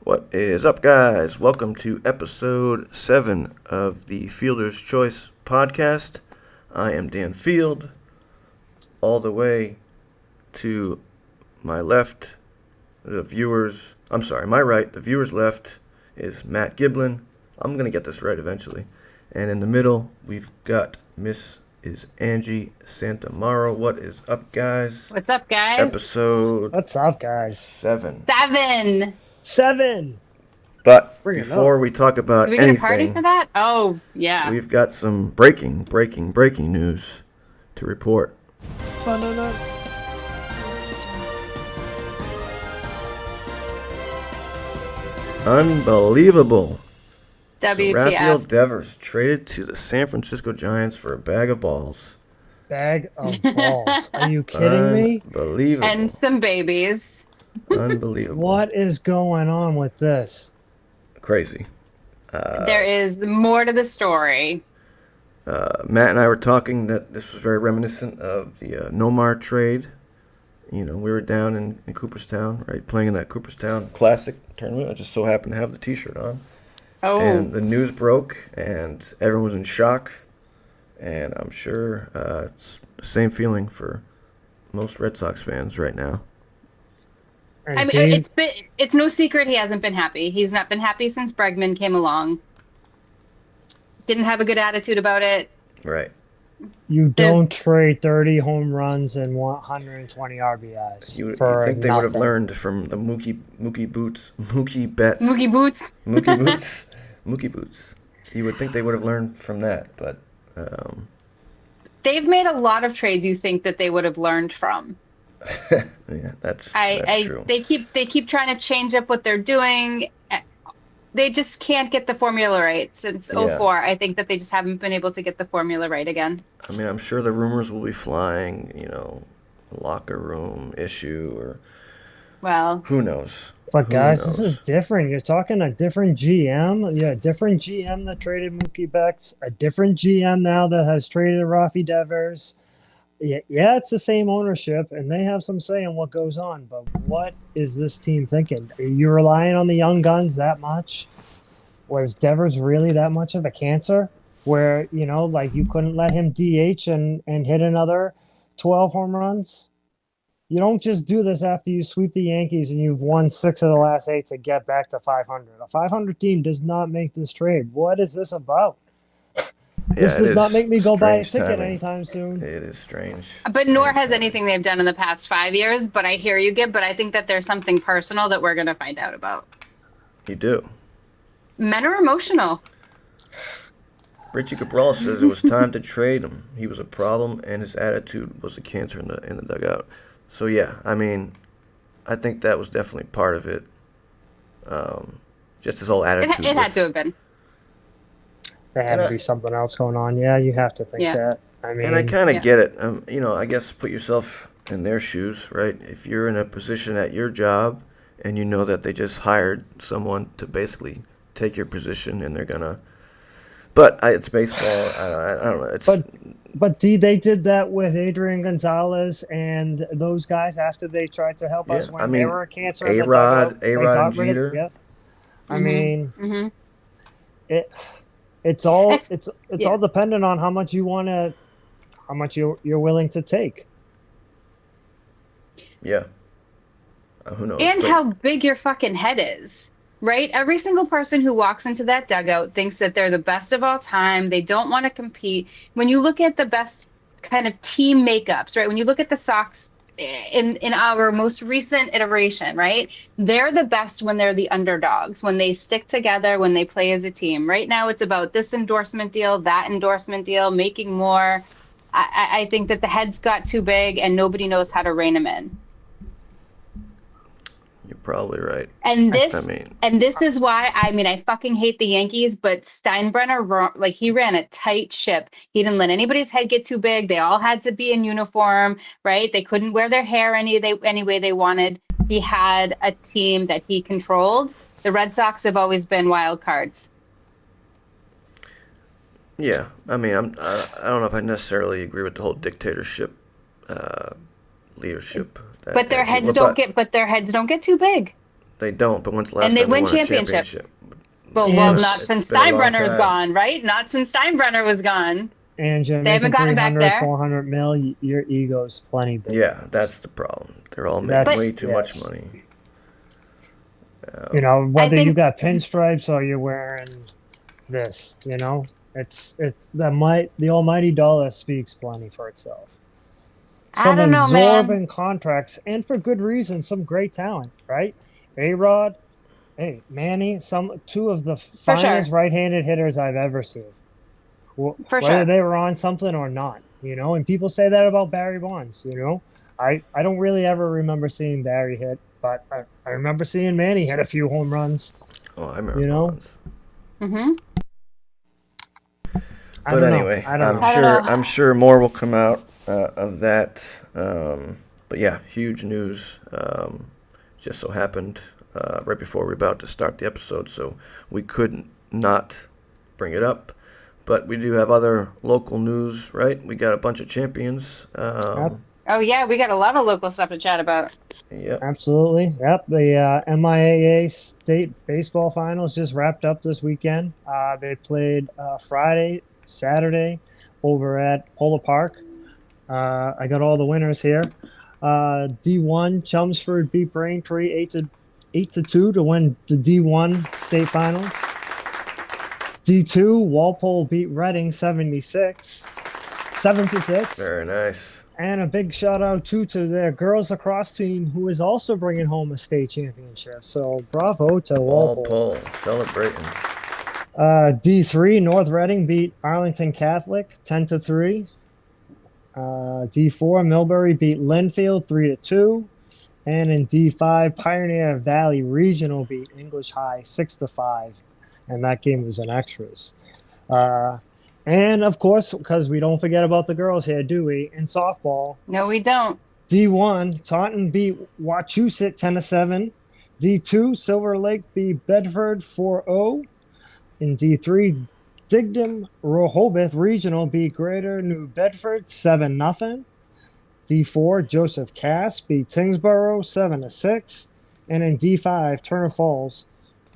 What is up, guys? Welcome to episode 7 of the Fielder's Choice podcast. I am Dan Field. All the way to my left, my right, the viewer's left is Matt Giblin. I'm going to get this right eventually. And in the middle, we've got Miss Angie Santamaro. What is up, guys? What's up, guys? Episode What's up, guys? 7. Seven. But before we talk about anything, did we get a party for that? Oh, yeah. We've got some breaking news to report. Unbelievable. WTF. So Rafael Devers traded to the San Francisco Giants for a bag of balls. Bag of balls. Are you kidding me? Unbelievable. And some babies. Unbelievable. What is going on with this? Crazy. There is more to the story. Matt and I were talking that this was very reminiscent of the Nomar trade. You know, we were down in Cooperstown, right, playing in that Cooperstown Classic tournament. I just so happened to have the T-shirt on. Oh. And the news broke, and everyone was in shock. And I'm sure it's the same feeling for most Red Sox fans right now. I mean, it's no secret he hasn't been happy. He's not been happy since Bregman came along. Didn't have a good attitude about it. Right. You don't trade 30 home runs and 120 RBIs. You for think they nothing. would have learned from the Mookie Boots. Mookie Boots. You would think they would have learned from that, but they've made a lot of trades you think that they would have learned from. yeah, that's true. They keep trying to change up what they're doing. They just can't get the formula right since '04. I think that they just haven't been able to get the formula right again. I mean, I'm sure the rumors will be flying, locker room issue or who knows. But guys, this is different. You're talking a different GM. Yeah, a different GM that traded Mookie Betts, a different GM now that has traded Rafi Devers. Yeah, it's the same ownership, and they have some say in what goes on. But what is this team thinking? Are you relying on the young guns that much? Was Devers really that much of a cancer? Where, you couldn't let him DH and hit another 12 home runs? You don't just do this after you sweep the Yankees and you've won 6 of the last 8 to get back to 500. A 500 team does not make this trade. What is this about? This does not make me go buy a ticket anytime soon. It is strange. But nor has anything they've done in the past 5 years. But I hear you, Gib. But I think that there's something personal that we're going to find out about. You do. Men are emotional. Richie Cabral says it was time to trade him. He was a problem, and his attitude was a cancer in the dugout. So yeah, I mean, I think that was definitely part of it. Just his whole attitude. It had to have been. There had to be something else going on. Yeah, you have to think that. I mean, and I kind of get it. I guess put yourself in their shoes, right? If you're in a position at your job and you know that they just hired someone to basically take your position and they're gonna. But it's baseball. I don't know. But they did that with Adrian Gonzalez and those guys after they tried to help us when they were a cancer. A-Rod and Jeter. I mean, it's all dependent on how much you're willing to take. Yeah. Who knows? And how big your fucking head is. Right? Every single person who walks into that dugout thinks that they're the best of all time. They don't want to compete. When you look at the best kind of team makeups, right? When you look at the Sox in our most recent iteration, right? They're the best when they're the underdogs, when they stick together, when they play as a team. Right now it's about this endorsement deal, that endorsement deal, making more. I think that the heads got too big and nobody knows how to rein them in. You're probably right. And this is why, I fucking hate the Yankees, but Steinbrenner, he ran a tight ship. He didn't let anybody's head get too big. They all had to be in uniform, right? They couldn't wear their hair any way they wanted. He had a team that he controlled. The Red Sox have always been wild cards. Yeah, I don't know if I necessarily agree with the whole dictatorship leadership. But their heads don't get too big. They don't, but when's the last And they time win won a championships. championship? Well, And not It's since been a long Steinbrenner was time. gone, right? Not since Steinbrenner was gone. And you're They haven't making gotten back 300, there. 400 mil, your ego's plenty big. Yeah, that's the problem. They're all making That's- way too much yes. money. You know, whether you think- got pinstripes or you're wearing this, you know, it's the almighty dollar speaks plenty for itself. I don't know, absorbent contracts, and for good reason. Some great talent, right? A-Rod, hey, Manny, two of the finest right-handed hitters I've ever seen. For Whether sure. they were on something or not, you know. And people say that about Barry Bonds, you know. I don't really ever remember seeing Barry hit, but I remember seeing Manny hit a few home runs. Oh, I remember. You know? Bonds. Mm-hmm. I But don't anyway, know. I don't know. I don't know. I'm sure more will come out of that. But yeah, huge news. Just so happened right before we were about to start the episode, so we couldn't not bring it up. But we do have other local news, right? We got a bunch of champions. Oh, yeah, we got a lot of local stuff to chat about. Yep. Absolutely. Yep. The MIAA state baseball finals just wrapped up this weekend. They played Friday, Saturday over at Polo Park. I got all the winners here. D1 Chelmsford beat Braintree 8-2 to win the D1 state finals. D2 Walpole beat Reading 7-6. Very nice. And a big shout out too to their girls lacrosse team, who is also bringing home a state championship. So bravo to All Walpole. Paul celebrating. D3 North Reading beat Arlington Catholic 10-3. D4 Millbury beat Linfield 3-2. And in D5 Pioneer Valley Regional beat English High 6-5. And that game was in extras. And of course, because we don't forget about the girls here, do we? In softball, No, we don't. D1 Taunton beat Wachusett 10-7. D2 Silver Lake beat Bedford 4-0. In D3 Digdon Rehoboth Regional beat Greater New Bedford 7-0. D4 Joseph Cass beat Tingsboro 7-6. And in D5 Turner Falls,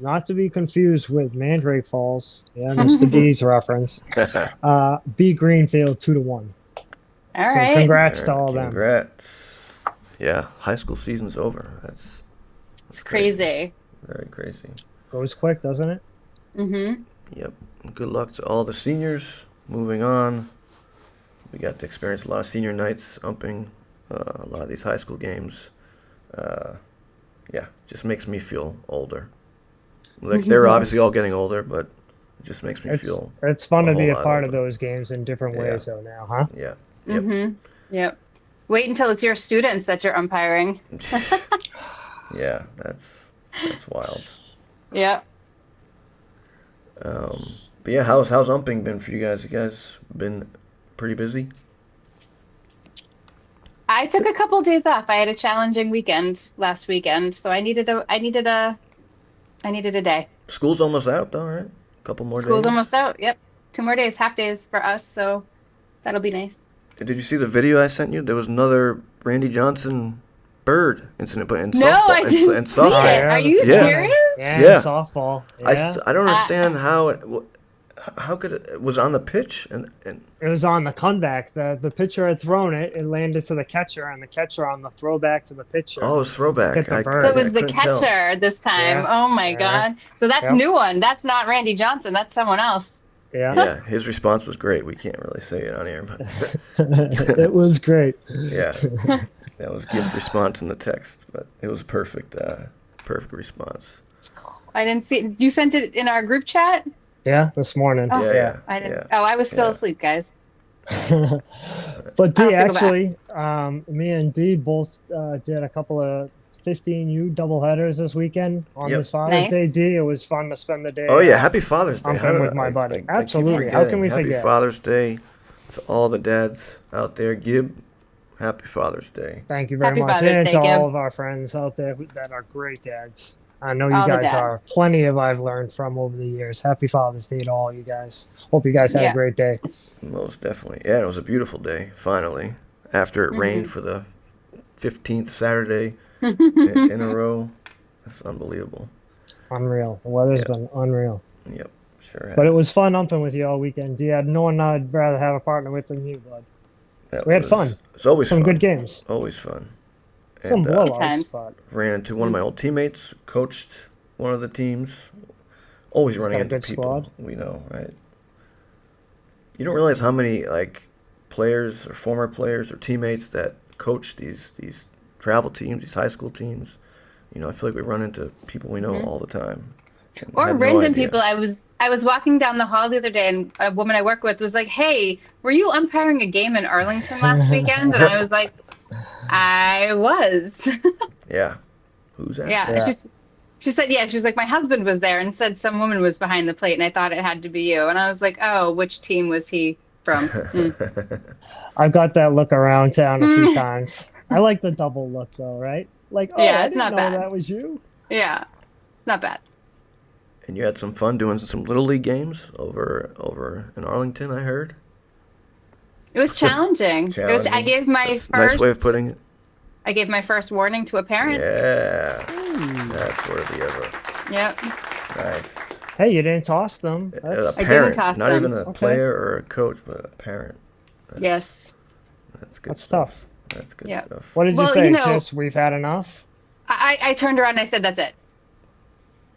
not to be confused with Mandrake Falls, yeah, Mr. D's reference, beat Greenfield 2-1. All So right. congrats to all of them. Congrats. Yeah, high school season's over. That's It's crazy. Very crazy. Goes quick, doesn't it? Mm-hmm. Yep. Good luck to all the seniors. Moving on. We got to experience a lot of senior nights, umping a lot of these high school games. Yeah, just makes me feel older. Like, they're obviously all getting older, but it just makes me feel It's fun to be whole a lot part of older. those games in different ways, though, now, huh? Yeah. Yep. Mm-hmm. Yep. Wait until it's your students that you're umpiring. Yeah, that's wild. Yep. But yeah, how's umping been for you guys? You guys been pretty busy? I took a couple days off. I had a challenging weekend last weekend, so I needed a day. School's almost out though, right? A couple more School's days. almost out. Yep. 2 more days, half days for us, so that'll be nice. Did you see the video I sent you? There was another Randy Johnson bird incident, but in No, softball. I didn't in see softball. it. Are you Yeah. serious? Yeah, Yeah. softball. I Yeah. don't understand how could it was on the pitch and It was on the comeback. The pitcher had thrown it. It landed to the catcher, and the catcher on the throwback to the pitcher. oh, it was throwback. Hit the bird. So I it was the couldn't tell. catcher this time. Yeah. Oh my Yeah. God. So that's Yep. new one. That's not Randy Johnson. That's someone else. Yeah, Yeah, his response was great. We can't really say it on here, but it was great. yeah, that was good response in the text, but it was perfect response. I didn't see it. You sent it in our group chat? Yeah, this morning. Oh, Yeah, I didn't. yeah. Oh, I was still Yeah. asleep, guys. But I'll Dee, have to go actually, me and Dee both did a couple of 15U doubleheaders this weekend on Yep. this Father's Nice. Day. Dee, it was fun to spend the day. Oh yeah, happy Father's Day. I'm How done do with my buddy. I keep Absolutely. How can we forgetting. forget? Happy Father's Day to all the dads out there. Gib, happy Father's Day. Thank you very Happy much, Father's and Day, to Gib. all of our friends out there that are great dads. I know you All the guys are. dads. Plenty of I've learned from over the years. Happy Father's Day to all you guys. Hope you guys had Yeah. a great day. Most definitely. Yeah, it was a beautiful day, finally. After it rained for the 15th Saturday in a row. That's unbelievable. Unreal. The weather's been unreal. Yep, sure has. But it was fun umping with you all weekend. D, I had no one I'd rather have a partner with than you, bud. We had fun. It's always some fun. good games. Always fun. Some And, blowouts, but ran into one of my old teammates, coached one of the teams. Always running into people. Squad. We know, right? You don't realize how many players or former players or teammates that coach these travel teams, these high school teams. I feel like we run into people we know all the time. Or random people. I was walking down the hall the other day, and a woman I work with was like, "Hey, were you umpiring a game in Arlington last weekend?" And I was like, "I was." Yeah. Who's asking? Yeah. She said, yeah, she was like, my husband was there and said some woman was behind the plate, and I thought it had to be you. And I was like, oh, which team was he from? I've got that look around town a few times. I like the double look, though, right? Like, oh, yeah, I it's didn't not know bad. that was you. Yeah, it's not bad. And you had some fun doing some Little League games over in Arlington, I heard. It was challenging. I gave my That's first. a nice way of putting it. I gave my first warning to a parent. Yeah. That's worthy of it. Yep. Nice. Hey, you didn't toss them. A That's, I parent, didn't toss not them. even a player or a coach, but a parent. Yes. That's good that's stuff. tough. That's good Yeah. stuff. What did you Well, say? you know- Just, we've had enough? I turned around and I said, that's it.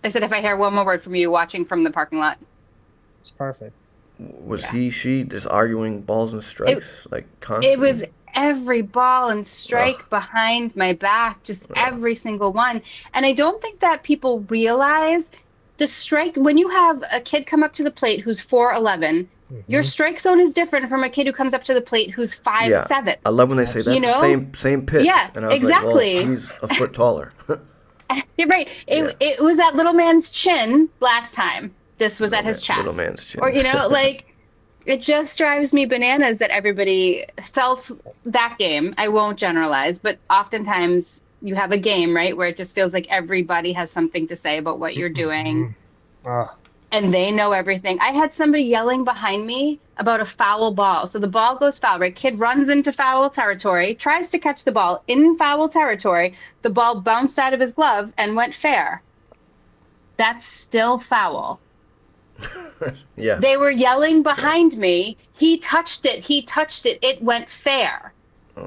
I said, if I hear one more word from you watching from the parking lot. It's perfect. Was she just arguing balls and strikes constantly? It was every ball and strike behind my back, just every single one. And I don't think that people realize the strike, when you have a kid come up to the plate who's 4'11", your strike zone is different from a kid who comes up to the plate who's 5'7". I love when they say that's the same pitch. Yeah, and I was exactly. like, well, he's a foot taller. You're right. It was that little man's chin last time. This was at his chest. Little man's chin. Or, it just drives me bananas that everybody felt that game. I won't generalize, but oftentimes you have a game, right, where it just feels like everybody has something to say about what you're doing. And they know everything. I had somebody yelling behind me about a foul ball. So the ball goes foul, right? Kid runs into foul territory, tries to catch the ball in foul territory. The ball bounced out of his glove and went fair. That's still foul. Yeah. They were yelling behind me. He touched it. It went fair.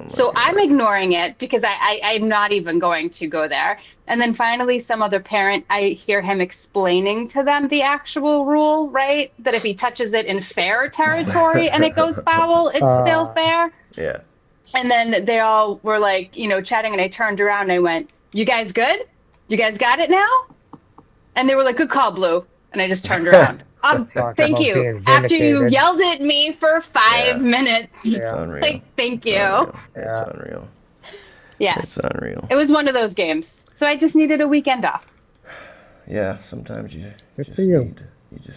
So I'm ignoring it because I'm not even going to go there. And then finally, some other parent, I hear him explaining to them the actual rule, right? That if he touches it in fair territory and it goes foul, it's still fair. Yeah. And then they all were chatting, and I turned around and I went, you guys good? You guys got it now? And they were like, good call, Blue. And I just turned around. Thank you. After you yelled at me for 5 minutes. It's unreal. Thank you. It's unreal. Yes. It's unreal. It was one of those games. So I just needed a weekend off. Yeah, sometimes you just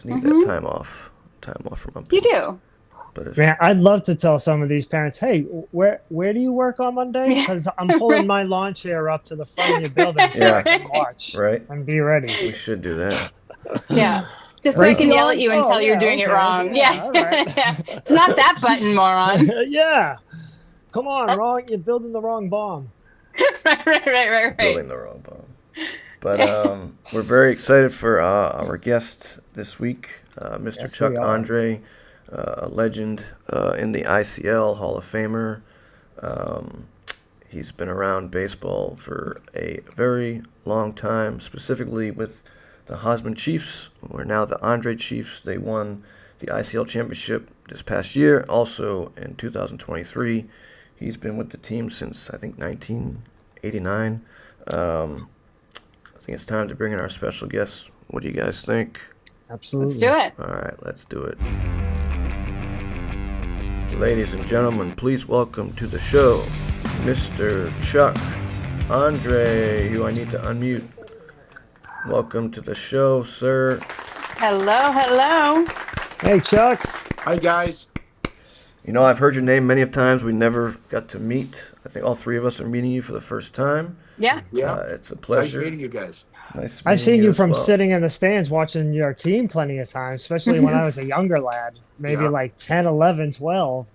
need that time off from umping. You do. But Man, I'd love to tell some of these parents, hey, where do you work on Monday? Because I'm pulling my lawn chair up to the front of your building so I can watch and be ready. We should do that. Yeah. Just so I can yell at you until you're doing it wrong. Yeah. Right. It's not that button, moron. Yeah. Come on, wrong. You're building the wrong bomb. Right. Building the wrong bomb. But we're very excited for our guest this week, Mr. Yes, Chuck we are. Andre, a legend in the ICL Hall of Famer. He's been around baseball for a very long time, specifically with the Hosman Chiefs, who are now the Andre Chiefs. They won the ICL championship this past year. Also in 2023, he's been with the team since, I think, 1989. I think it's time to bring in our special guest. What do you guys think? Absolutely. Let's do it. All right, let's do it. Ladies and gentlemen, please welcome to the show Mr. Chuck Andre, who I need to unmute. Welcome to the show, sir. Hello. Hey, Chuck. Hi, guys. I've heard your name many of times. We never got to meet. I think all three of us are meeting you for the first time. Yeah. It's a pleasure. Nice meeting you guys. Nice I've seen you as from well. sitting in the stands watching your team plenty of times, especially when I was a younger lad, maybe like 10, 11, 12.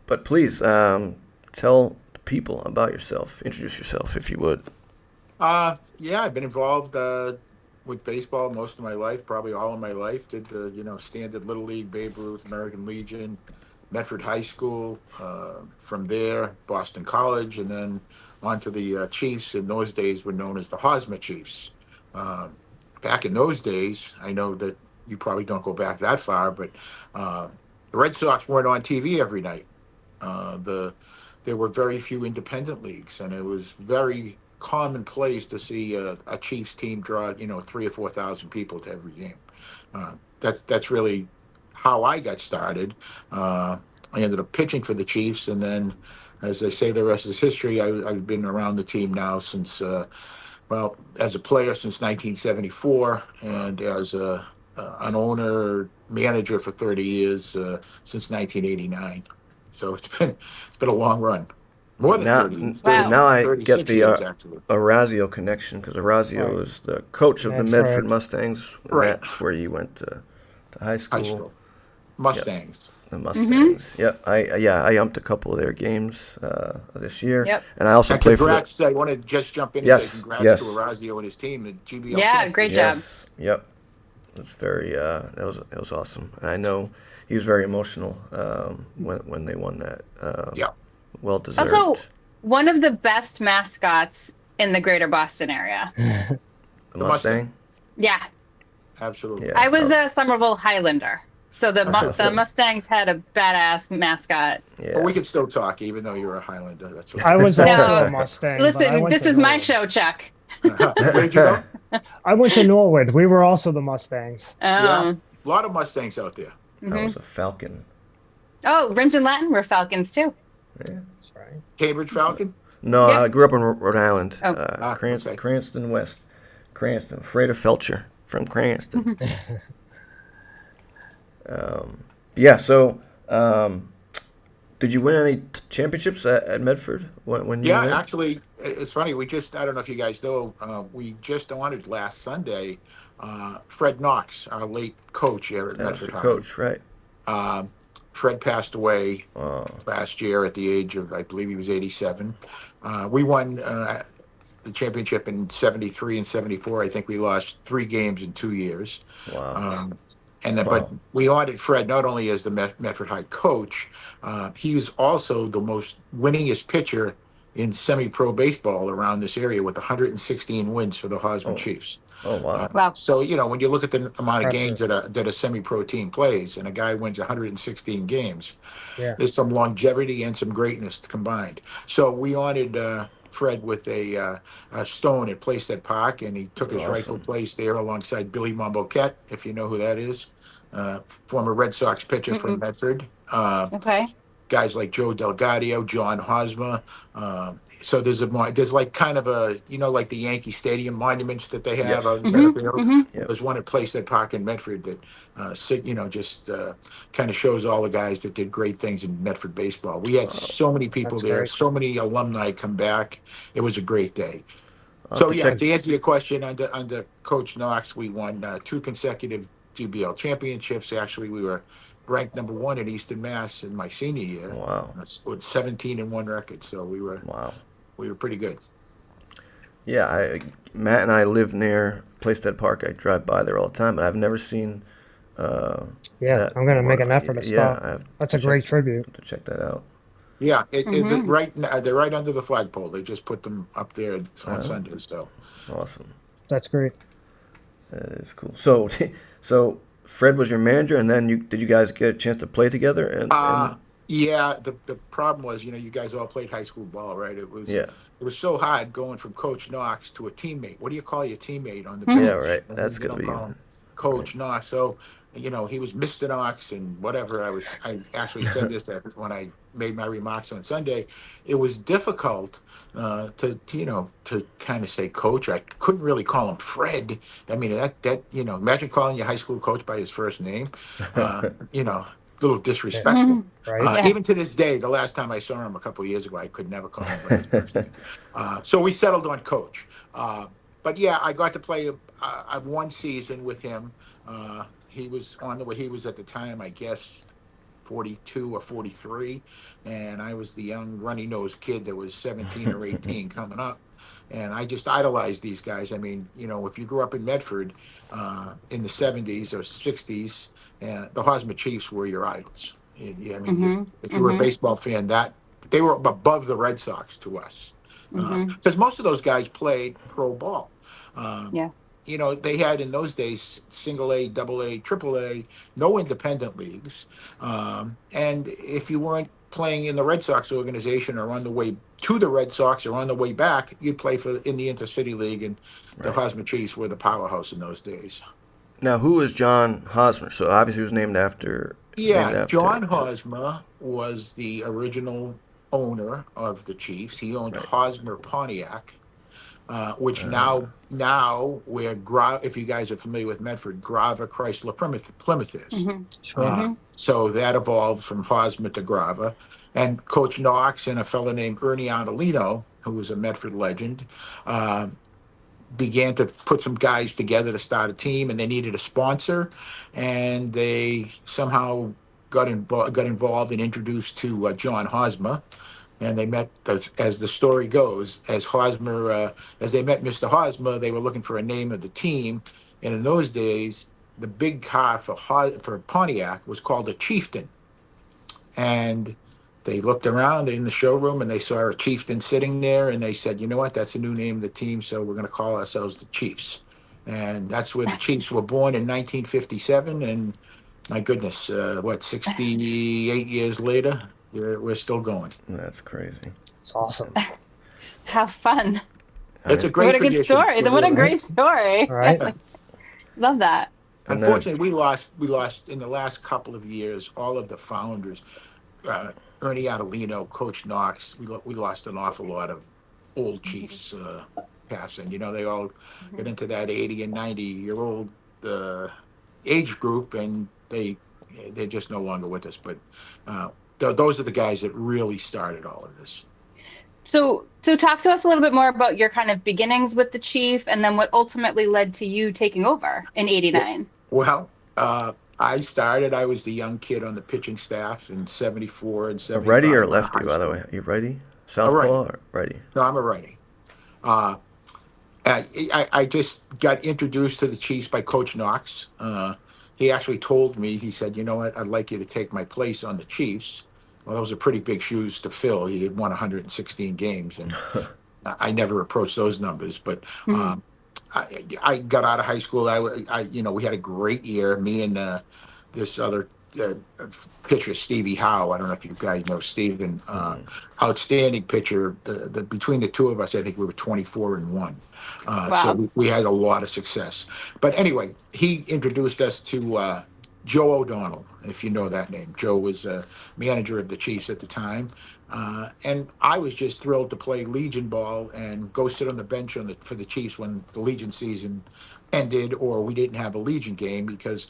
But please, tell the people about yourself. Introduce yourself, if you would. Yeah, I've been involved with baseball most of my life, probably all of my life. Did the standard Little League, Babe Ruth, American Legion, Medford High School. From there, Boston College, and then on to the Chiefs. In those days, were known as the Hosmer Chiefs. Uh, Back in those days, I know that you probably don't go back that far, but the Red Sox weren't on TV every night. There were very few independent leagues, and it was very commonplace to see a Chiefs team draw 3 or 4 thousand people to every game. That's really how I got started. I ended up pitching for the Chiefs, and then, as they say, the rest is history. I've been around the team now since as a player since 1974, and as an owner manager for 30 years since 1989. So it's been a long run, more than Now, 30 years, Wow. now I get 36 the years actually. Orazio connection because Orazio Right. is the coach of the Medford. Medford Mustangs, and Right. that's where you went to high High school. school Mustangs. The Mustangs. Yep. I umped a couple of their games this year, Yep. and I also And played for the. congrats! I want to just jump in and Yes, say congrats yes. to Orazio and his team, the GBL Yeah, champs. great job. Yes. Yep. It was very. That was awesome, and I know he was very emotional when they won that. Yeah, Well deserved. Also, one of the best mascots in the greater Boston area. the the Mustang. Yeah. absolutely. Yeah. I was a Somerville Highlander. So the Okay. Mustangs had a badass mascot. Yeah. But we can still talk, even though you're a Highlander. That's okay. I was No. also a Mustang. but I Listen, went this to is my Norwood. show, Chuck. Where'd you go? I went to Norwood. We were also the Mustangs. Yeah, a lot of Mustangs out there. I was a Falcon. Oh, Ringe and Latin were Falcons too. Yeah. That's right. Cambridge Falcon. No, Yeah. I grew up in Rhode Island. Oh. Cranston, Okay. Cranston West. Cranston. Freda Felcher from Cranston. Yeah, so did you win any championships at Medford when you Yeah, went? actually, it's funny. I don't know if you guys know, we just honored last Sunday Fred Knox, our late coach here at That was Medford your High. coach, right? Fred passed away Oh, last year at the age of, I believe he was 87. We won the championship in 73 and 74. I think we lost 3 games in 2 years. wow. But Wow. we honored Fred not only as the Medford High coach, he was also the most winningest pitcher in semi-pro baseball around this area with 116 wins for the Hosmer Oh. Chiefs. Oh, wow. Wow. So when you look at the amount of games Impressive. that a semi-pro team plays, and a guy wins 116 games, Yeah. there's some longevity and some greatness combined. So we honored Fred with a stone at Playstead Park, and he took his rightful Awesome. place there alongside Billy Momboquette, if you know who that is, former Red Sox pitcher from Mm-mm. Medford. Okay. Guys like Joe Delgadio, John Hosmer. So there's like kind of a like the Yankee Stadium monuments that they have Yes. out in center Mm-hmm. field. Mm-hmm. Yep. There's one at Playstead Park in Medford that just kind of shows all the guys that did great things in Medford baseball. We had so many people That's there, great. so many alumni come back. It was a great day. I'll So have to yeah, check. to answer your question, under Coach Knox, we won 2 consecutive GBL championships. Actually, we were ranked #1 in Eastern Mass in my senior year. Wow. That's with 17-1 record. So we were Wow. pretty good. Yeah, Matt and I live near Playstead Park. I drive by there all the time, but I've never seen Yeah. that I'm going to make one. an effort to Yeah, stop. I have That's to a great check, tribute. to check that out. Yeah, Mm-hmm. right now, they're right under the flagpole. They just put them up there on Sundays. So Awesome. That's great. That is cool. So, so Fred was your manager, and then did you guys get a chance to play together? And yeah, the problem was, you guys all played high school ball, right? yeah, It was so hard going from Coach Knox to a teammate. What do you call your teammate on the Mhm. yeah, bench? right. And That's you gonna don't be call him Coach Knox. So, he was Mr. Knox and whatever. I actually said this that when I made my remarks on Sunday. It was difficult to kind of say coach. I couldn't really call him Fred. I mean, that imagine calling your high school coach by his first name. A little disrespectful. Mm-hmm. Right. Yeah. Even to this day, the last time I saw him a couple of years ago, I could never call him by his first name. So we settled on coach. But yeah, I got to play one season with him. He was at the time, I guess, 42 or 43, and I was the young runny nosed kid that was 17 or 18 coming up. And I just idolized these guys. I mean, if you grew up in Medford in the 70s or 60s, the Hosmer Chiefs were your idols. I mean, if you were a baseball fan, that they were above the Red Sox to us, because most of those guys played pro ball. Um, Yeah. they had in those days single A, double A, triple A, no independent leagues. And if you weren't playing in the Red Sox organization or on the way to the Red Sox or on the way back, you'd play in the Intercity League, and the Hosmer Chiefs were the powerhouse in those days. Now, who is John Hosmer? So obviously, he was named after. John Hosmer was the original owner of the Chiefs. He owned Hosmer Pontiac, which now where if you guys are familiar with Medford, Grava Chrysler Plymouth is. Sure. So that evolved from Hosmer to Grava. And Coach Knox and a fellow named Ernie Andolino, who was a Medford legend, began to put some guys together to start a team, and they needed a sponsor, and they somehow got involved and introduced to John Hosmer. And they met, as the story goes, as they met Mr. Hosmer, they were looking for a name of the team. And in those days, the big car for Pontiac was called a Chieftain. And they looked around in the showroom and they saw a Chieftain sitting there, and they said, you know what, that's a new name of the team, so we're going to call ourselves the Chiefs. And that's where the Chiefs were born in 1957. And my goodness, 68 years later, we're still going. That's crazy. It's awesome. How fun. It's a great What a good story. What a great story. Right. Love that. Unfortunately, we lost in the last couple of years all of the founders. Ernie Adolino, Coach Knox. We lost an awful lot of old Chiefs passing. They all get into that 80 and 90-year-old age group, and they're just no longer with us. But those are the guys that really started all of this. So talk to us a little bit more about your kind of beginnings with the Chief, and then what ultimately led to you taking over in '89. Well, I was the young kid on the pitching staff in 74 and 75. A righty or lefty, by the way? Are you righty? Southpaw or righty? No, I'm a righty. I just got introduced to the Chiefs by Coach Knox. He actually told me, he said, you know what, I'd like you to take my place on the Chiefs. Well, those are pretty big shoes to fill. He had won 116 games, and I never approached those numbers. But I got out of high school. We had a great year. Me and this other pitcher, Stevie Howe. I don't know if you guys know Steven. Outstanding pitcher. Between the two of us, I think we were 24-1. Wow. So we had a lot of success. But anyway, he introduced us to Joe O'Donnell, if you know that name. Joe was manager of the Chiefs at the time. And I was just thrilled to play Legion ball and go sit on the bench for the Chiefs when the Legion season ended, or we didn't have a Legion game, because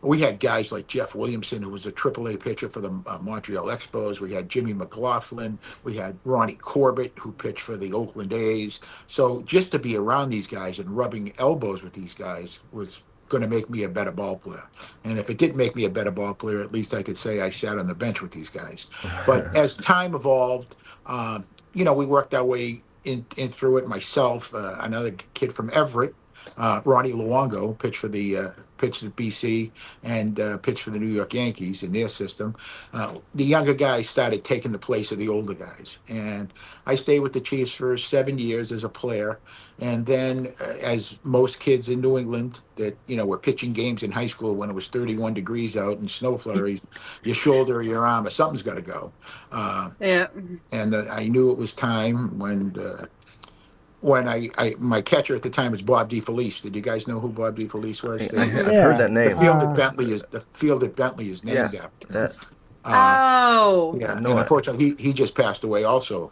we had guys like Jeff Williamson, who was a AAA pitcher for the Montreal Expos. We had Jimmy McLaughlin. We had Ronnie Corbett, who pitched for the Oakland A's. So just to be around these guys and rubbing elbows with these guys was going to make me a better ball player. And if it didn't make me a better ball player, at least I could say I sat on the bench with these guys. But as time evolved, we worked our way in through it. Myself, another kid from Everett, Ronnie Luongo, pitched at BC and pitched for the New York Yankees in their system. The younger guys started taking the place of the older guys. And I stayed with the Chiefs for 7 years as a player. And then, as most kids in New England that, were pitching games in high school when it was 31 degrees out and snow flurries, your shoulder or your arm or something's got to go. Yeah. And I knew it was time when my catcher at the time was Bob DeFelice. Did you guys know who Bob DeFelice was? I've heard that name. The field at Bentley is named after him. Yeah, and unfortunately, he just passed away also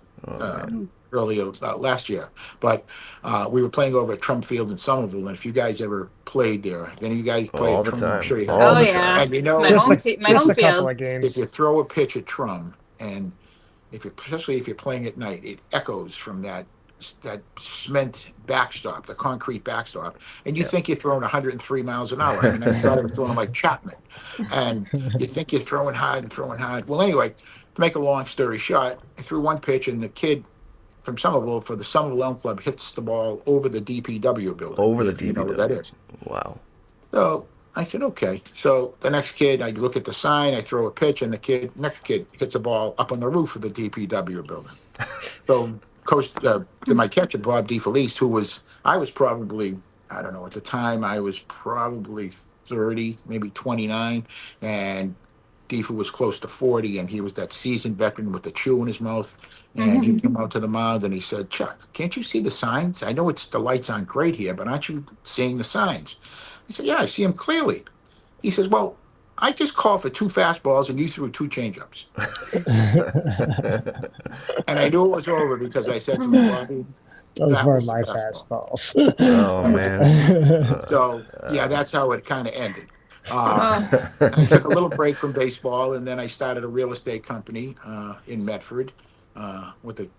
earlier last year. But we were playing over at Trump Field in Somerville, and if you guys ever played there, if any of you guys played all at the Trump, time. I'm sure you All have. the time. And Just a couple field. of games. if you throw a pitch at Trump, and especially if you're playing at night, it echoes from that cement backstop, the concrete backstop, and you think you're throwing 103 miles an hour. I mean, I thought I was throwing like Chapman, and you think you're throwing hard and throwing hard. Well, anyway, to make a long story short, I threw one pitch, and the kid from Somerville for the Somerville Elm Club hits the ball over the DPW building. Over the if you know what DPW. that is. Wow. So I said, okay. So the next kid, I look at the sign, I throw a pitch, and next kid hits a ball up on the roof of the DPW building. So my catcher, Bob DeFelice, I was probably, I don't know, at the time I was probably 30, maybe 29, and Defa was close to 40, and he was that seasoned veteran with the chew in his mouth. And he came out to the mound and he said, Chuck, can't you see the signs? I know the lights aren't great here, but aren't you seeing the signs? I said, yeah, I see them clearly. He says, well, I just called for 2 fastballs and you threw 2 changeups. And I knew it was over because I said to him, Bobby, Those that were was the my fastball. fastballs. Oh man. So, yeah, that's how it kind of ended. I took a little break from baseball, and then I started a real estate company in Medford with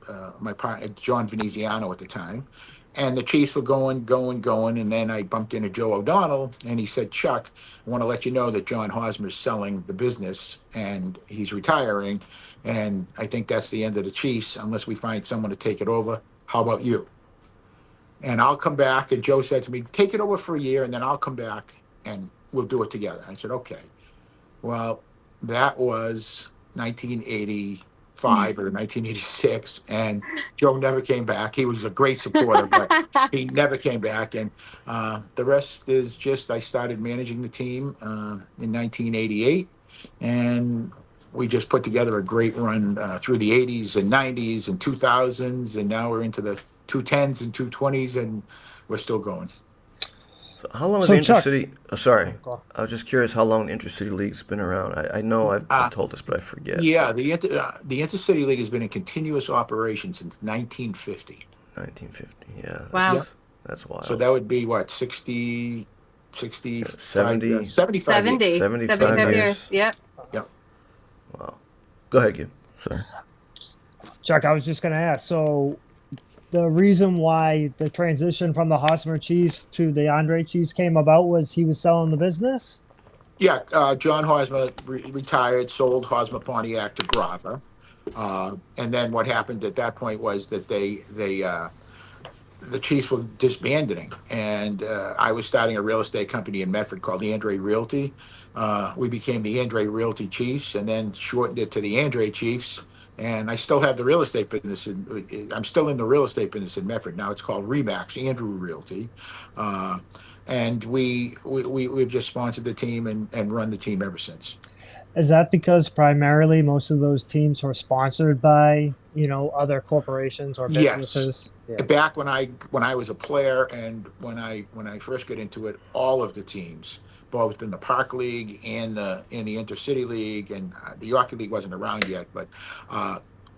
my partner, John Veneziano at the time. And the Chiefs were going. And then I bumped into Joe O'Donnell, and he said, Chuck, I want to let you know that John Hosmer's selling the business, and he's retiring. And I think that's the end of the Chiefs unless we find someone to take it over. How about you? And I'll come back. And Joe said to me, take it over for a year, and then I'll come back, and we'll do it together. I said, okay. Well, that was 1985 or 1986, and Joe never came back. He was a great supporter, but he never came back. And the rest is just I started managing the team in 1988, and we just put together a great run through the 80s and 90s and 2000s, and now we're into the 210s and 220s, and we're still going. So how long has So the Chuck- Intercity? Sorry, Go on. I was just curious how long the Intercity League's been around. I know I've been told this, but I forget. Yeah, the Intercity League has been in continuous operation since 1950. 1950. Yeah. Wow. Yep. That's wild. So that would be what, 60, 65, 70. 75 years. 75 years. Yep. Yep. Wow. Go ahead, Gib. Sorry. Chuck, I was just going to ask. So, the reason why the transition from the Hosmer Chiefs to the Andre Chiefs came about was he was selling the business? Yeah, John Hosmer retired, sold Hosmer Pontiac to Grava. And then what happened at that point was that the Chiefs were disbanding, and I was starting a real estate company in Medford called the Andre Realty. We became the Andre Realty Chiefs, and then shortened it to the Andre Chiefs. And I still have the real estate business. I'm still in the real estate business in Medford. Now it's called Remax Andrew Realty. And we've just sponsored the team and run the team ever since. Is that because primarily most of those teams were sponsored by, other corporations or businesses? Yes. Yeah. Back when I was a player, and when I first got into it, all of the teams, both in the Park League and in the Intercity League, and the Yorkie League wasn't around yet, but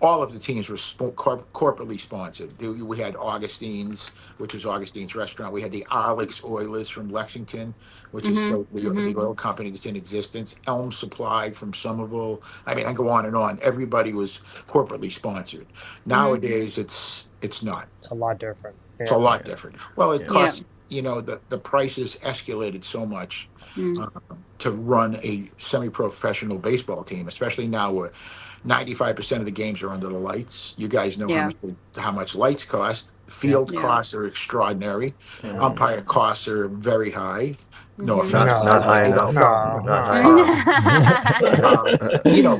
all of the teams were corporately sponsored. We had Augustine's, which was Augustine's Restaurant. We had the Arlex Oilers from Lexington, which is the oil company that's in existence. Elm Supply from Somerville. I mean, I go on and on. Everybody was corporately sponsored. Nowadays, it's not. It's a lot different. It's a lot different. Well, it costs, the prices escalated so much to run a semi-professional baseball team, especially now where 95% of the games are under the lights. You guys know how much lights cost. Field costs are extraordinary. Umpire costs are very high. No offense. Not high enough.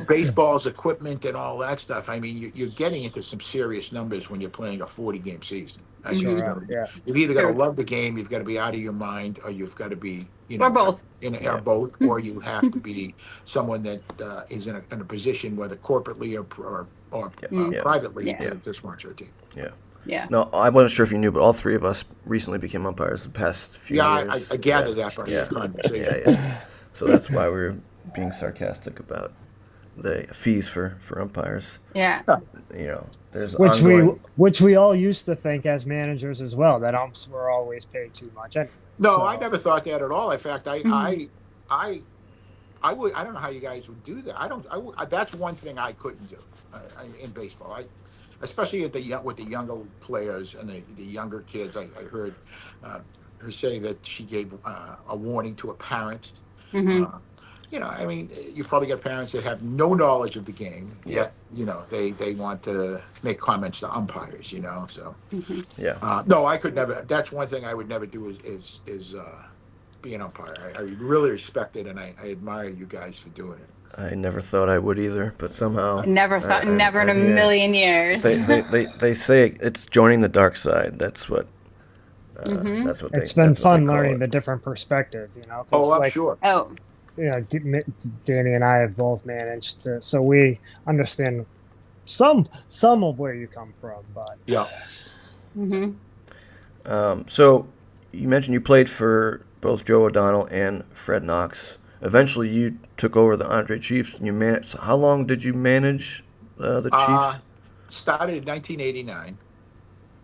Baseball's equipment and all that stuff. I mean, you're getting into some serious numbers when you're playing a 40-game season. You've either got to love the game, you've got to be out of your mind, or you've got to be, or both. Both, or you have to be someone that is in a position, whether corporately or privately, to sponsor a team. Yeah. No, I wasn't sure if you knew, but all three of us recently became umpires the past few years. I gathered that from your conversation. Yeah. So that's why we were being sarcastic about the fees for umpires. Yeah. There's which we all used to think as managers as well, that umps were always paid too much. Anyway, no, I never thought that at all. In fact, I would. I don't know how you guys would do that. That's one thing I couldn't do in baseball. Especially with the younger players and the younger kids. I heard her say that she gave a warning to a parent I mean, you probably got parents that have no knowledge of the game, Yep. yet, they want to make comments to umpires, so. Hmm. Yeah. No, I could never. That's one thing I would never do is be an umpire. I really respect it, and I admire you guys for doing it. I never thought I would either, but somehow Never thought, never in a yeah. million years. They say it's joining the dark side. That's what Hmm. that's what they It's been that's what they fun call learning it. the different perspective, 'cause Oh, I'm like, sure. Oh, Danny and I have both managed to, so we understand some of where you come from, but Yeah. hmm. So you mentioned you played for both Joe O'Donnell and Fred Knox. Eventually, you took over the Andre Chiefs, and you managed. So how long did you manage the Uh, Chiefs? Started in 1989,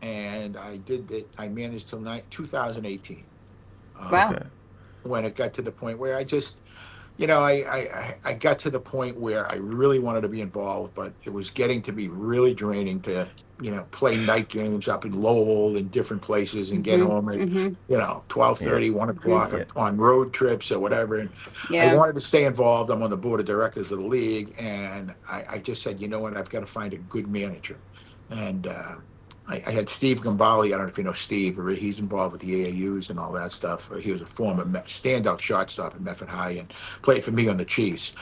and I did it. I managed till 2018. Wow. Okay. When it got to the point where I just, I got to the point where I really wanted to be involved, but it was getting to be really draining to, play night games up in Lowell and different places and get Hmm. home at, Hmm. 12:30, 1 o'clock Yeah. on road trips or whatever. And I Yeah. wanted to stay involved. I'm on the board of directors of the league. And I just said, you know what, I've got to find a good manager. And, I had Steve Gambale. I don't know if you know Steve, or he's involved with the AAUs and all that stuff. He was a former standout shortstop at Medford High and played for me on the Chiefs.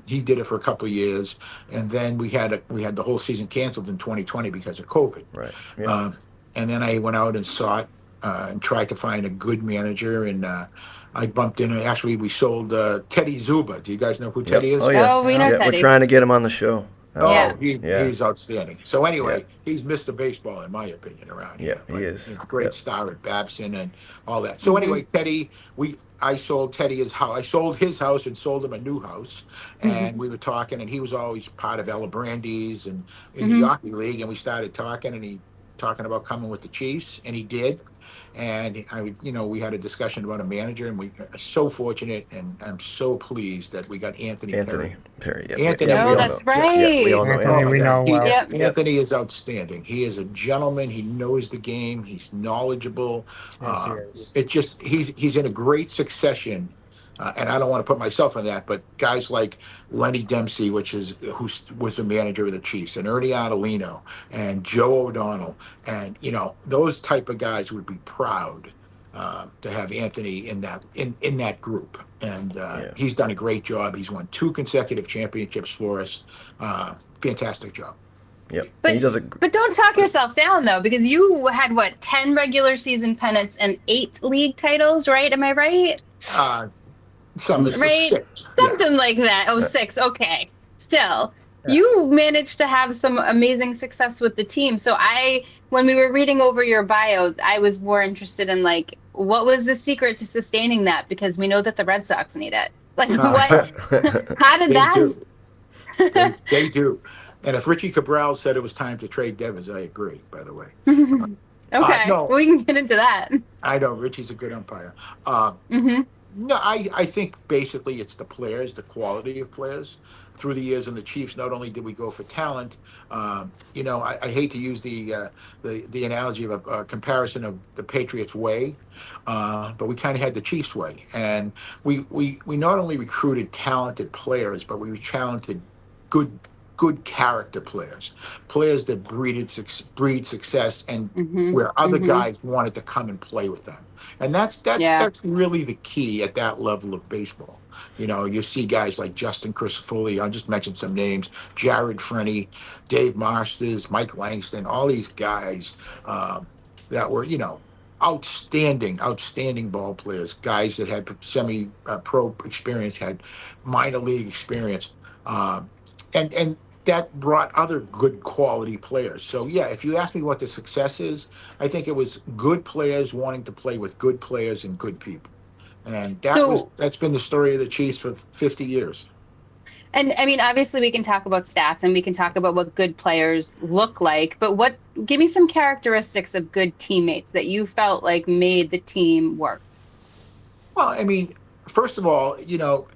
He did it for a couple of years, and then we had the whole season canceled in 2020 because of COVID. Right. Yeah. And then I went out and sought and tried to find a good manager, and I bumped in. And actually, we sold Teddy Zuba. Do you guys know who Yep. Teddy is? Oh yeah. Oh, we know Yeah. We're Teddy. trying to get him on the show. Yeah. Oh, Yeah. he's outstanding. So Yeah. anyway, he's Mr. Baseball in my opinion around Yeah. here. He But is. great Yep. star at Babson and all that. So Hmm. anyway, Teddy, I sold Teddy his house. I sold his house and sold him a new house. And Hmm. we were talking, and he was always part of Ella Brandy's and in the Hmm. Yachty League. And we started talking, and he talking about coming with the Chiefs, and he did. And we had a discussion about a manager, and we are so fortunate, and I'm so pleased that we got Anthony Perry. Anthony Perry. Yep. Anthony, Yeah. Oh, We all that's know. Yeah. We right. all know Anthony, oh Anthony. we man, know well. Yep. Yep. Anthony is outstanding. He is a gentleman. He knows the game. He's knowledgeable. Yes, he is. It just he's in a great succession. And I don't want to put myself in that, but guys like Lenny Dempsey, who was the manager of the Chiefs, and Ernie Adolino, and Joe O'Donnell, and those type of guys would be proud to have Anthony in that group. And Yeah. he's done a great job. He's won 2 consecutive championships for us. Fantastic job. Yep. But And he does a. but don't talk yourself down though, because you had what, 10 regular season pennants and 8 league titles, right? Am I right? Some is Right? 6. Yeah. Something like that. Oh, 6. Okay. Still, you managed to have some amazing success with the team. So when we were reading over your bio, I was more interested in like, what was the secret to sustaining that? Because we know that the Red Sox need it. Like, what? How did They that? do. They do. And if Richie Cabral said it was time to trade Devers, I agree, by the way. Okay, no. we can get into that. I know Richie's a good umpire. Hmm. No, I think basically it's the players, the quality of players. Through the years in the Chiefs, not only did we go for talent, I hate to use the analogy of a comparison of the Patriots way, but we kind of had the Chiefs way, and we not only recruited talented players, but we talented good character players that breed success, and Hmm. where other Hmm. guys wanted to come and play with them. And that's Yeah. really the key at that level of baseball. You see guys like Justin Crisafulli. I'll just mention some names: Jared Frenny, Dave Marsters, Mike Langston. All these guys that were, outstanding ball players. Guys that had semi-pro experience, had minor league experience, and that brought other good quality players. So yeah, if you ask me what the success is, I think it was good players wanting to play with good players and good people. And So, that's been the story of the Chiefs for 50 years. and I mean, obviously we can talk about stats and we can talk about what good players look like, but give me some characteristics of good teammates that you felt like made the team work. Well, I mean, first of all,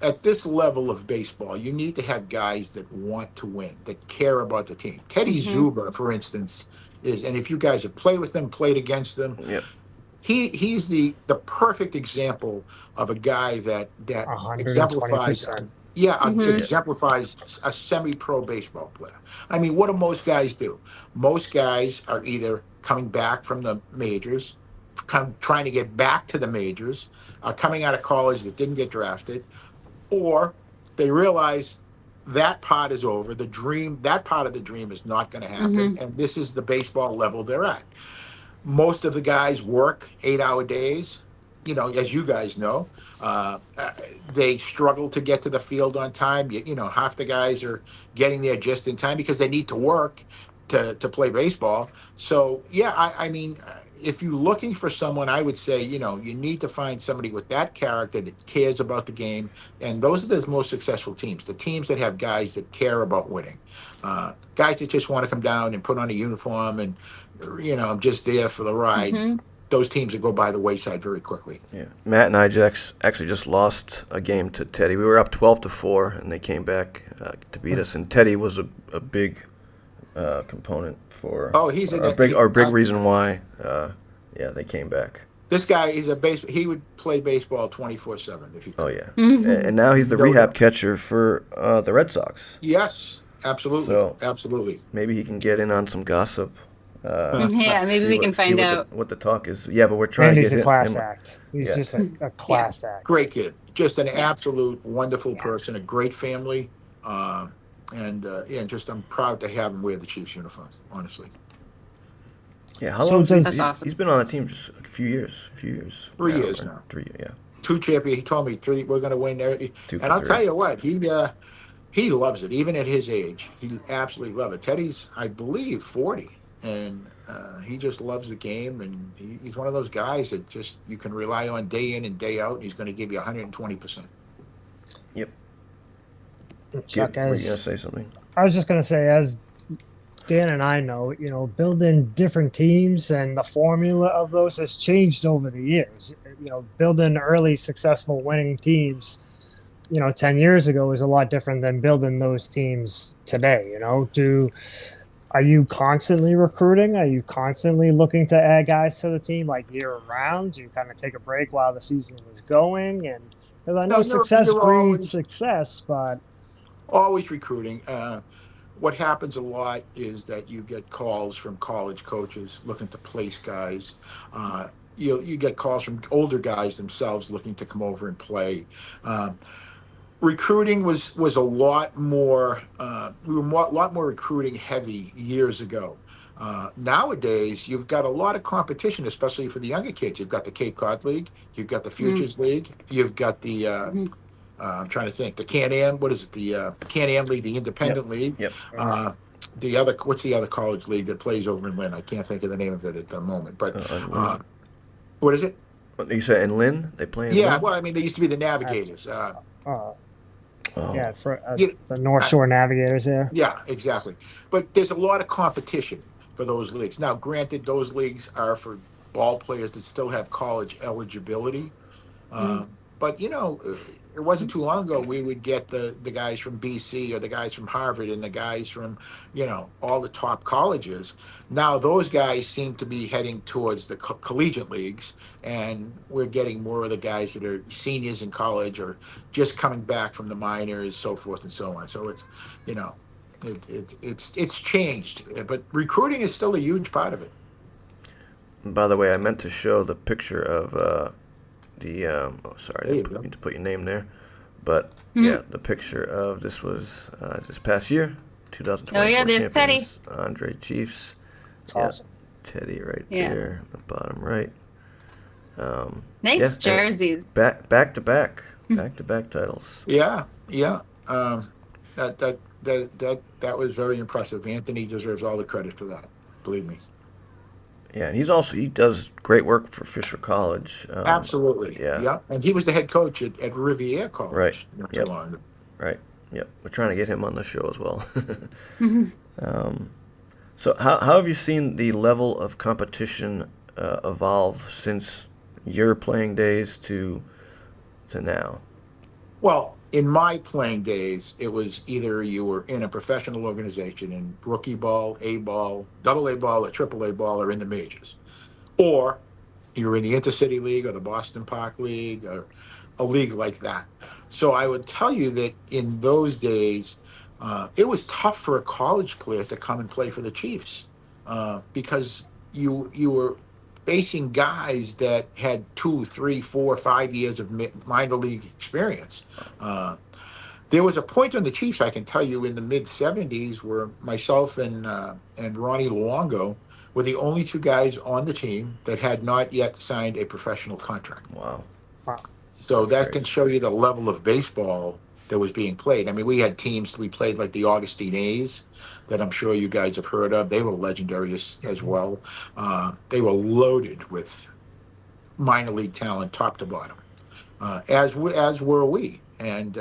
at this level of baseball, you need to have guys that want to win, that care about the team. Teddy Hmm. Zuba, for instance, and if you guys have played with them, played against them, Yep. he's the perfect example of a guy that exemplifies 120%. Yeah. exemplifies a semi-pro baseball player. I mean, what do most guys do? Most guys are either coming back from the majors, trying to get back to the majors, coming out of college that didn't get drafted, or they realize that part is over. That part of the dream is not going to happen, and this is the baseball level they're at. Most of the guys work 8-hour days. As you guys know, they struggle to get to the field on time. Half the guys are getting there just in time because they need to work to play baseball. So, yeah, I mean, if you're looking for someone, I would say, you need to find somebody with that character that cares about the game. And those are the most successful teams, the teams that have guys that care about winning, guys that just want to come down and put on a uniform and, I'm just there for the ride. Those teams that go by the wayside very quickly. Yeah, Matt and I actually just lost a game to Teddy. We were up 12-4, and they came back to beat us. And Teddy was a big component for our big reason why. They came back. This guy is he would play baseball 24/7 if he could. Oh yeah, and now he's the rehab catcher for the Red Sox. Yes, absolutely, So absolutely. Maybe he can get in on some gossip. Maybe we can find out what the talk is. Yeah, but we're trying to get Andy's a class act. He's just a class act. Great kid, just an absolute wonderful person, a great family, and just I'm proud to have him wear the Chiefs uniforms. Honestly. Yeah, how long? That's awesome. He's been on the team just a few years. 3 years now. 3, yeah. 2 champions. He told me 3. We're going to win there. And I'll tell you what, he loves it. Even at his age, he absolutely loves it. Teddy's, I believe, 40, and he just loves the game. And he's one of those guys that just you can rely on day in and day out. And he's going to give you 120%. Yep. Chuck, were you going to say something? I was just going to say, as Dan and I know, building different teams and the formula of those has changed over the years. Building early successful winning teams, 10 years ago was a lot different than building those teams today. Are you constantly recruiting? Are you constantly looking to add guys to the team like year round? Do you kind of take a break while the season is going? And because I know success breeds success, but always recruiting. What happens a lot is that you get calls from college coaches looking to place guys. You get calls from older guys themselves looking to come over and play. Recruiting was a lot more. We were a lot more recruiting heavy years ago. Nowadays, you've got a lot of competition, especially for the younger kids. You've got the Cape Cod League, you've got the Futures League, you've got the. I'm trying to think. The Can-Am, what is it? The Can-Am League, the Independent League. Yep. What's the other college league that plays over in Lynn? I can't think of the name of it at the moment. But what is it? You said in Lynn? They play in Lynn? Lynn? Well, I mean, they used to be the Navigators. The North Shore Navigators there. Yeah, exactly. But there's a lot of competition for those leagues. Now, granted, those leagues are for ball players that still have college eligibility. But, it wasn't too long ago we would get the guys from BC or the guys from Harvard and the guys from, all the top colleges. Now those guys seem to be heading towards the collegiate leagues, and we're getting more of the guys that are seniors in college or just coming back from the minors, so forth and so on. So it's, it's changed, but recruiting is still a huge part of it. By the way, I meant to show the picture of sorry, I didn't mean to put your name there, but the picture of this was this past year, 2024. Oh yeah, there's Teddy. Andre Chiefs. It's awesome. Teddy right there, the bottom right. Nice jerseys. Back to back titles. Yeah. That was very impressive. Anthony deserves all the credit for that. Believe me. Yeah, and he does great work for Fisher College. Absolutely. Yeah. And he was the head coach at Rivier College. Right. Not too long ago. Right. Yep. We're trying to get him on the show as well. So how have you seen the level of competition evolve since your playing days to now? Well, in my playing days, it was either you were in a professional organization in rookie ball, A ball, double A ball, or triple A ball, or in the majors. Or you were in the Intercity League or the Boston Park League or a league like that. So I would tell you that in those days, it was tough for a college player to come and play for the Chiefs because you were facing guys that had 2, 3, 4, 5 years of minor league experience. There was a point on the Chiefs, I can tell you, in the mid '70s, where myself and Ronnie Luongo were the only two guys on the team that had not yet signed a professional contract. Wow. Wow. So That's that crazy. can show you the level of baseball that was being played. I mean, we had teams we played like the Augustine A's that I'm sure you guys have heard of. They were legendary as well. They were loaded with minor league talent, top to bottom, as were we. And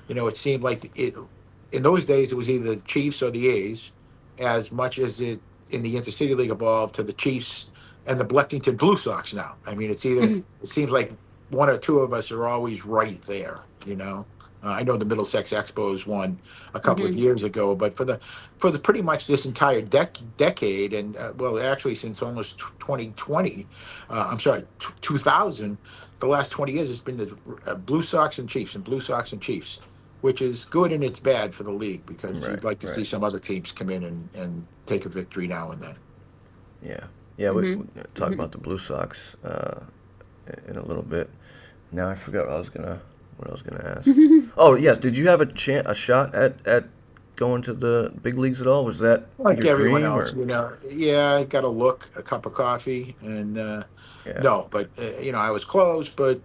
it seemed like in those days it was either the Chiefs or the A's, as much as it in the Intercity League evolved to the Chiefs and the Bleckington Blue Sox now. I mean, it's either Mhm. it seems like one or two of us are always right there. I know the Middlesex Expos won a couple of Mhm. years ago, but for the pretty much this entire decade, and well, actually since almost 2020, I'm sorry, 2000, the last 20 years, it's been the Blue Sox and Chiefs and Blue Sox and Chiefs, which is good and it's bad for the league because Right, you'd like to see right. some other teams come in and take a victory now and then. Yeah. Yeah, we Mhm. talk Mhm. about the Blue Sox in a little bit. Now I forgot what I was gonna ask. Oh, yes. Did you have a shot at going to the big leagues at all? Was that Like your everyone dream else, or? yeah, I got a look, a cup of coffee, and Yeah. no, but I was close, but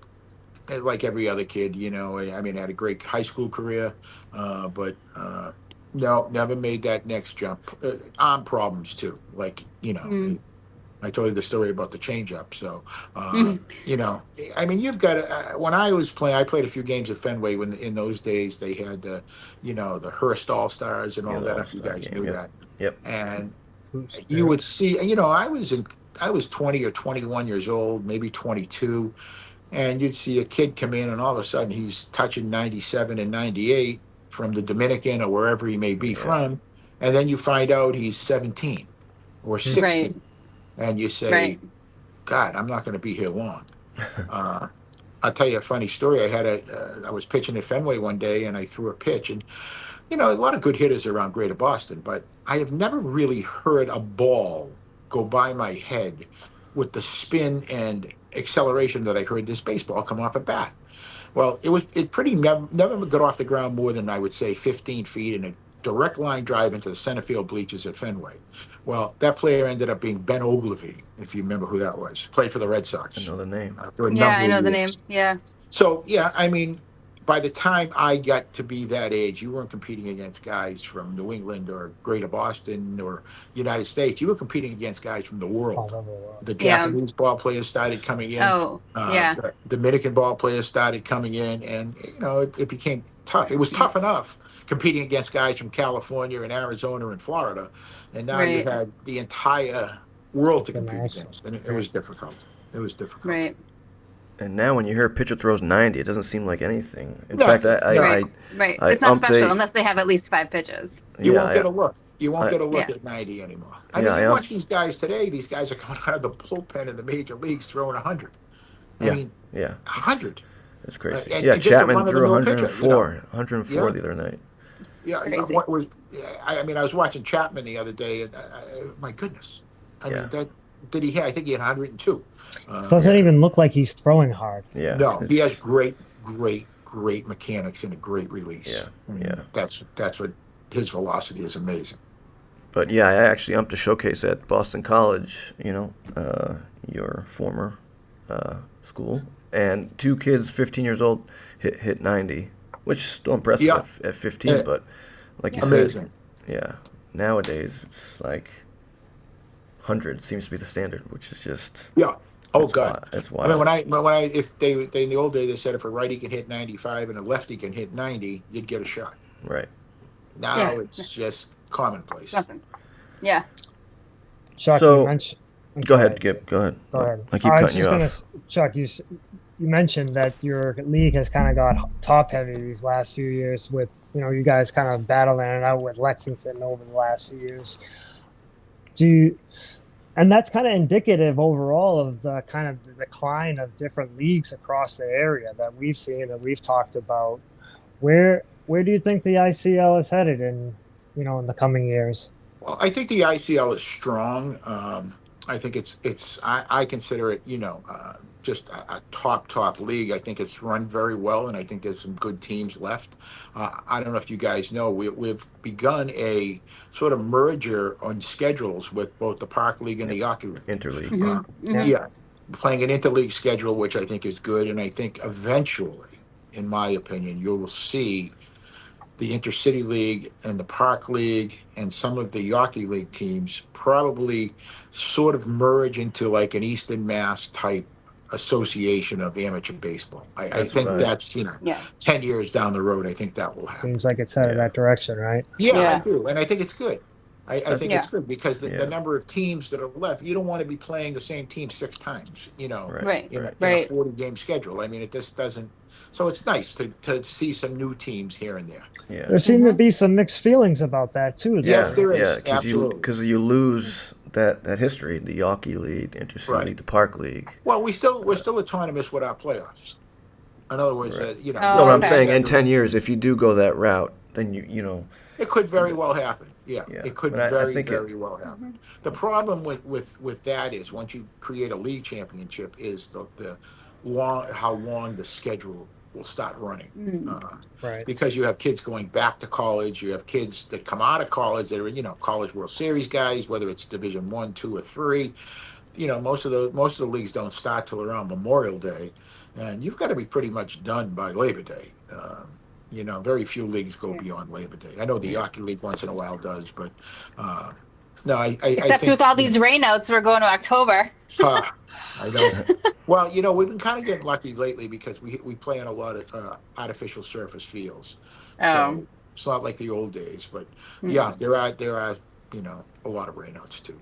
like every other kid, I mean, I had a great high school career, but no, never made that next jump. Arm problems too, like Mhm. I told you the story about the changeup. So, Mhm. I mean, you've got when I was playing, I played a few games at Fenway when in those days they had the Hearst All Stars and Yeah, all the that. If you All-Star guys game. knew Yep. that, Yep. and True you spirit. would see, I was 20 or 21 years old, maybe 22, and you'd see a kid come in, and all of a sudden he's touching 97 and 98 from the Dominican or wherever he may be Yeah. from, and then you find out he's 17 or Mm. Right. 16, and you Right. say, God, I'm not going to be here long. Uh, I'll tell you a funny story. I was pitching at Fenway one day, and I threw a pitch, and a lot of good hitters around Greater Boston, but I have never really heard a ball go by my head with the spin and acceleration that I heard this baseball come off a bat. Well, it pretty never got off the ground more than I would say 15 feet in a direct line drive into the center field bleachers at Fenway. Well, that player ended up being Ben Ogilvy, if you remember who that was. Played for the Red I Sox know the name. for a Yeah, I number of know the years. name. Yeah. So yeah, I mean, by the time I got to be that age, you weren't competing against guys from New England or Greater Boston or United States. You were competing against guys from the All world. over the world. The Yeah. Japanese ball players started coming in. Oh, yeah. The Dominican ball players started coming in, and it became tough. It was tough enough competing against guys from California and Arizona and Florida, and now you Right. had the entire world to compete International. against, and it Yeah. was difficult. It was difficult. Right. And now when you hear a pitcher throws 90, it doesn't seem like anything. In fact, Nothing. No. Right. Right. I It's not umped special a unless they have at least 5 pitches. You yeah won't get a look. You won't I get a look Yeah. at 90 anymore. I yeah mean, I you umped watch these guys today. These guys are coming out of the bullpen in the major leagues throwing 100. I yeah mean, yeah 100. it's crazy. And, Yeah, and just a Chapman threw run-of-the-mill pitcher, 104 Yeah, the other night. yeah. Crazy. What was? I mean, I was watching Chapman the other day, and my goodness, I Yeah. mean, that did he? I think he had 102. Doesn't Yeah. even look like he's throwing hard. Yeah, No, he has it's great mechanics and a great release. yeah I mean, yeah. that's what his velocity is amazing. But yeah, I actually umped a showcase at Boston College. Your former school, and two kids, 15 years old, hit 90, which is still impressive Yeah, at 15. eh, But like you amazing. said, yeah, nowadays it's like 100 seems to be the standard, which is just Yeah. Oh it's God. wild. It's I mean, wild. if they in the old days they said if a righty can hit 95 and a lefty can hit 90, you'd get a shot. Right. Yeah. Now it's just commonplace. Nothing. Yeah. Chuck, So you mentioned. go ahead, Gib. Go ahead. Go ahead. I keep I was cutting you just gonna, off. Chuck, you mentioned that your league has kind of got top heavy these last few years with you guys kind of battling it out with Lexington over the last few years. And that's kind of indicative overall of the kind of the decline of different leagues across the area that we've seen, that we've talked about. Where do you think the ICL is headed in the coming years? Well, I think the ICL is strong. I think I consider it, just a top league. I think it's run very well, and I think there's some good teams left. I don't know if you guys know, we've begun a sort of merger on schedules with both the Park League and the Hockey League. Interleague. Yeah, playing an interleague schedule, which I think is good, and I think eventually, in my opinion, you will see the Intercity League and the Park League and some of the Hockey League teams probably sort of merge into like an Eastern Mass type association of amateur baseball. I think right. that's, 10 years down the road, I think that will happen. Seems like it's headed that direction, right? Yeah, I do. And I think it's good. I think it's good because the Yeah. number of teams that are left, you don't want to be playing the same team 6 times, Right. in a 40-game schedule. I mean, it just doesn't. So it's nice to see some new teams here and there. Yeah. There seem to be some mixed feelings about that too. Yes, there is. Yeah, Absolutely. because you lose that history, the Hockey League, the Intercity League, the Park League. Well, we're still autonomous with our playoffs. In other words, Oh, No, but I'm okay. saying in 10 years, if you do go that route, then it could very well happen. Yeah, it could but I think very well happen. The problem with that is once you create a league championship is how long the schedule will start running. Right. Because you have kids going back to college, you have kids that come out of college that are college World Series guys, whether it's Division 1, 2, or 3. Most of the leagues don't start till around Memorial Day, and you've got to be pretty much done by Labor Day. Very few leagues go beyond Labor Day. I know the Hockey League once in a while does, but no, I Except think, with all these rainouts, we're going to October. I know. Well, we've been kind of getting lucky lately because we play on a lot of artificial surface fields. So it's not like the old days, but yeah, there are a lot of rainouts too.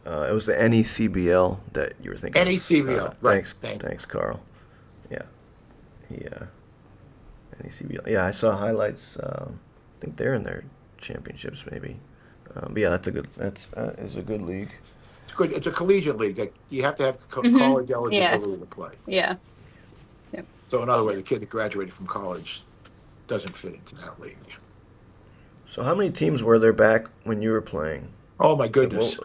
it was the NECBL that you were thinking. NECBL, right? Thanks, Carl. Yeah, NECBL. Yeah, I saw highlights. I think they're in their championships, maybe. But yeah, that's a good league. It's good. It's a collegiate league that you have to have college eligibility to play. Yeah. So in other words, a kid that graduated from college doesn't fit into that league. So how many teams were there back when you were playing? Oh my goodness.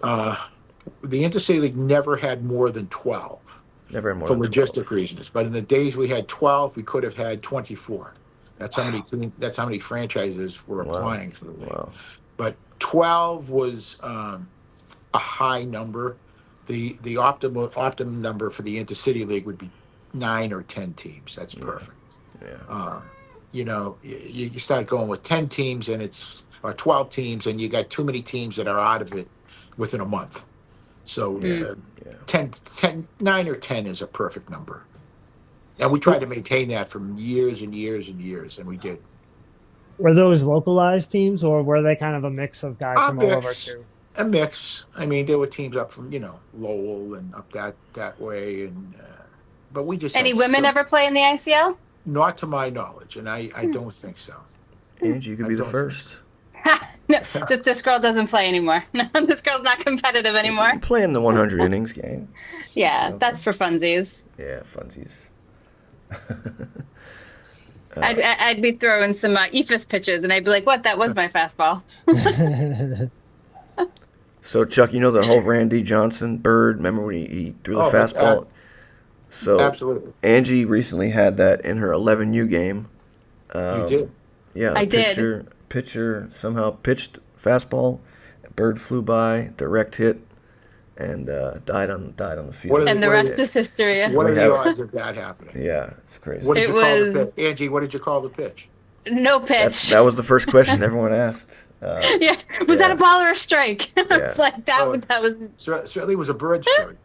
The Intercity League never had more than 12. Never had more for than logistic 12. reasons. But in the days we had 12, we could have had 24. That's how many franchises were applying for the league. Wow. But 12 was a high number. The optimum number for the Intercity League would be 9 or 10 teams. That's perfect. Yeah. You start going with 10 teams or 12 teams, and you got too many teams that are out of it within a month. So 9 or 10 is a perfect number. And we tried to maintain that for years and years and years, and we did. Were those localized teams, or were they kind of a mix of guys from all over too? A mix. I mean, there were teams up from Lowell and up that way, and but we just Any women ever play in the ICL? Not to my knowledge, and I don't think so. Angie, you could be the first. No, this girl doesn't play anymore. No, this girl's not competitive anymore. You play in the 100 innings game. Yeah, that's for funsies. Yeah, funsies. I'd be throwing some ephus pitches, and I'd be like, "What? That was my fastball." So, Chuck, you know the whole Randy Johnson bird? Remember when he threw the fastball? So, absolutely. Angie recently had that in her 11U game. You did? Yeah, I did. Pitcher somehow pitched fastball, bird flew by, direct hit, and died on the field. And the rest is history. What are the odds of that happening? Yeah, it's crazy. What did you call the pitch? Angie, what did you call the pitch? No pitch. That was the first question everyone asked. Was that a ball or a strike? I was like, that was... Certainly was a bird strike.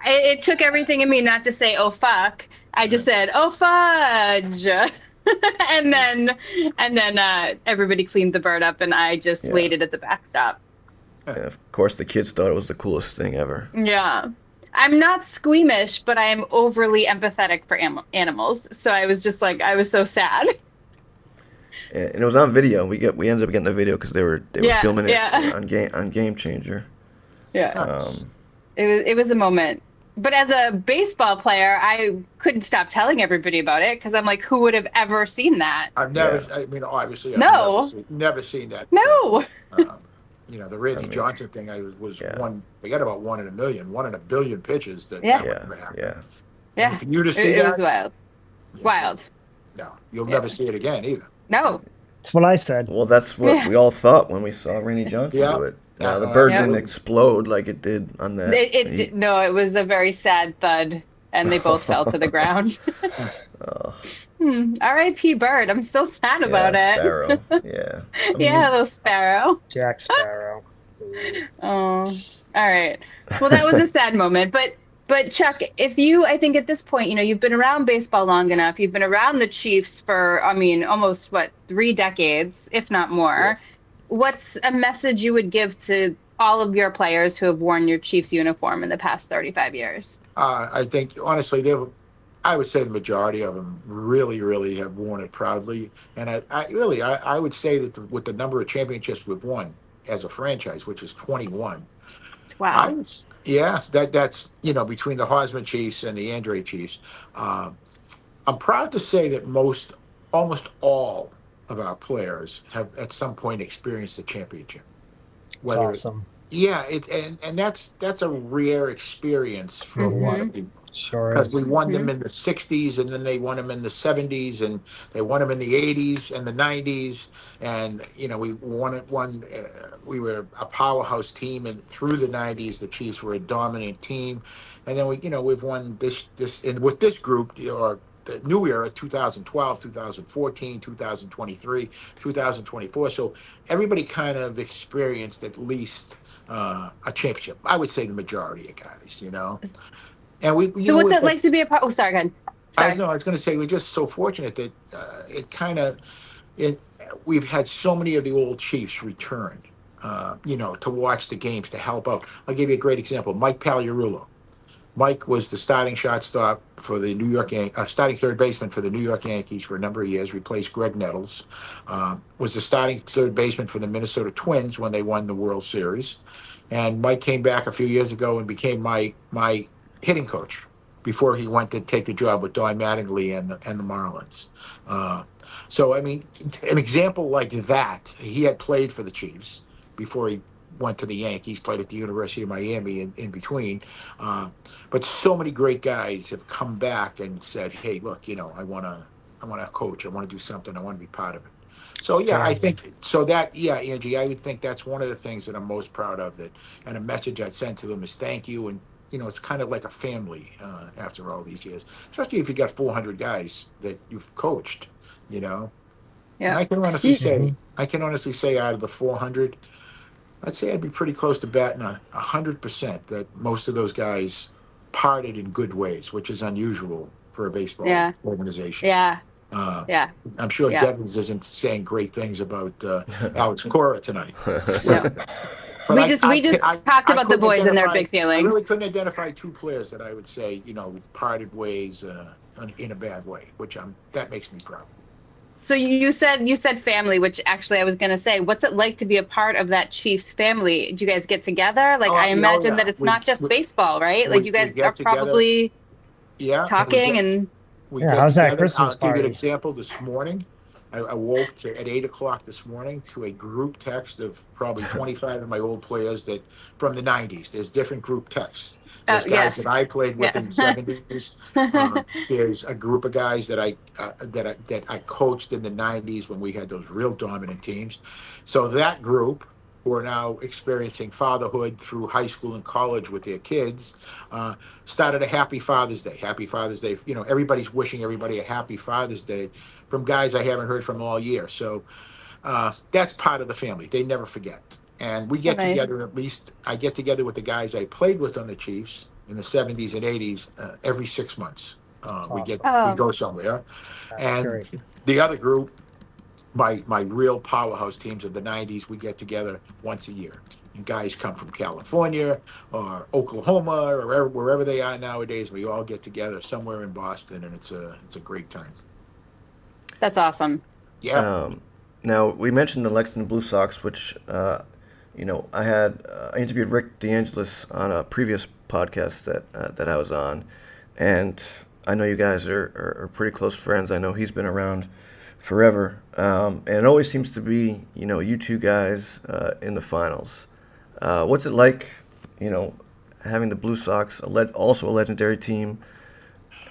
It took everything in me not to say, oh, fuck. I just said, oh, fudge. and then everybody cleaned the bird up, and I just waited at the backstop. And of course, the kids thought it was the coolest thing ever. Yeah. I'm not squeamish, but I am overly empathetic for animals. So I was just like, I was so sad. and it was on video. We ended up getting the video because they were filming it on Game Changer. Yeah. It was a moment. But as a baseball player, I couldn't stop telling everybody about it because I'm like, who would have ever seen that? I've never. I mean, obviously, No. never seen that. No. The Randy Johnson thing. Was one. Forget about 1 in a million. 1 in a billion pitches. That would never happen. Yeah. For you to see it was wild. Wild. No, you'll never see it again either. No. That's what I said. Well, that's what we all thought when we saw Randy Johnson do it. Now, the bird didn't explode like it did on that. No, it was a very sad thud, and they both fell to the ground. R.I.P. Bird. I'm so sad about it. Sparrow. Yeah. Little Sparrow. Jack Sparrow. Oh, all right. Well, that was a sad moment, but Chuck, I think at this point, you've been around baseball long enough. You've been around the Chiefs for, almost 3 decades, if not more. What's a message you would give to all of your players who have worn your Chiefs uniform in the past 35 years? I think, honestly, I would say the majority of them really, really have worn it proudly. And I would say that with the number of championships we've won as a franchise, which is 21. Wow. That's between the Hosman Chiefs and the Andre Chiefs. I'm proud to say that almost all of our players have at some point experienced a championship. That's awesome. And that's a rare experience for a lot of people. Sure. Because we won them in the 60s, and then they won them in the 70s, and they won them in the 80s and the 90s, and we we were a powerhouse team, and through the 90s the Chiefs were a dominant team, and then we've won this and with this group, or the new era, 2012, 2014, 2023, 2024. So everybody kind of experienced at least a championship. I would say the majority of guys, And so what's it like to be a part? Oh, sorry, go ahead. Sorry. I was going to say we're just so fortunate that we've had so many of the old Chiefs return, to watch the games, to help out. I'll give you a great example. Mike Pagliarulo. Mike was the starting shortstop for the New York starting third baseman for the New York Yankees for a number of years. Replaced Greg Nettles. Was the starting third baseman for the Minnesota Twins when they won the World Series. And Mike came back a few years ago and became my hitting coach before he went to take the job with Don Mattingly and the Marlins. So, an example like that, he had played for the Chiefs before he went to the Yankees, played at the University of Miami in between. But so many great guys have come back and said, hey, look, I want to coach. I want to do something. I want to be part of it. So, I think so Angie, I would think that's one of the things that I'm most proud of, and a message I'd send to them is thank you. And, it's kind of like a family after all these years, especially if you got 400 guys that you've coached, Yeah. And I can honestly say out of the 400, I'd say I'd be pretty close to batting 100% that most of those guys parted in good ways, which is unusual for a baseball organization. Yeah. I'm sure Devins isn't saying great things about Alex Cora tonight. We just talked about the boys and their big feelings. I really couldn't identify 2 players that I would say, parted ways in a bad way, which that makes me proud. So you said family, which actually I was going to say, what's it like to be a part of that Chiefs family? Do you guys get together? I imagine that it's not just baseball, right? You guys are probably talking and. How's that Christmas party? I'll give you an example. This morning, I woke at 8 o'clock this morning to a group text of probably 25 of my old players from the 90s. There's different group texts. There's guys that I played with in the 70s. There's a group of guys that I coached in the 90s when we had those real dominant teams. So that group, who are now experiencing fatherhood through high school and college with their kids, started a Happy Father's Day. Happy Father's Day. Everybody's wishing everybody a Happy Father's Day from guys I haven't heard from all year. So that's part of the family. They never forget. And we get together, at least I get together with the guys I played with on the Chiefs in the 70s and 80s every 6 months. We go somewhere. That's great. The other group, my real powerhouse teams of the 90s, we get together once a year. And guys come from California or Oklahoma or wherever they are nowadays. We all get together somewhere in Boston, and it's a great time. That's awesome. Yeah. Now we mentioned the Lexington Blue Sox, which I interviewed Rick DeAngelis on a previous podcast that I was on, and I know you guys are pretty close friends. I know he's been around forever, and it always seems to be you two guys in the finals. What's it like, having the Blue Sox, also a legendary team,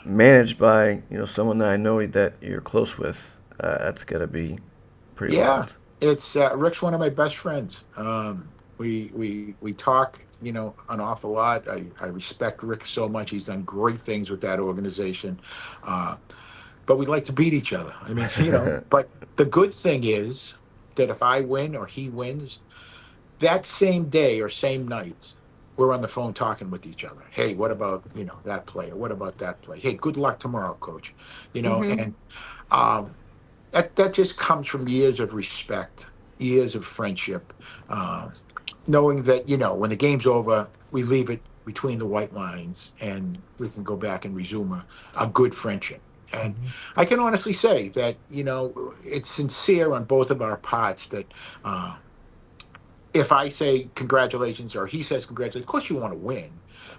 managed by someone that I know that you're close with? That's gotta be pretty Yeah, wild. it's Rick's one of my best friends. We talk, an awful lot. I respect Rick so much. He's done great things with that organization. But we like to beat each other. I mean, but the good thing is that if I win or he wins, that same day or same night, we're on the phone talking with each other. Hey, what about, that player? What about that play? Hey, good luck tomorrow, coach. Mm-hmm. And um, that just comes from years of respect, years of friendship, knowing that when the game's over, we leave it between the white lines, and we can go back and resume a good friendship. And Mhm. I can honestly say that it's sincere on both of our parts. That if I say congratulations or he says congratulations, of course you want to win,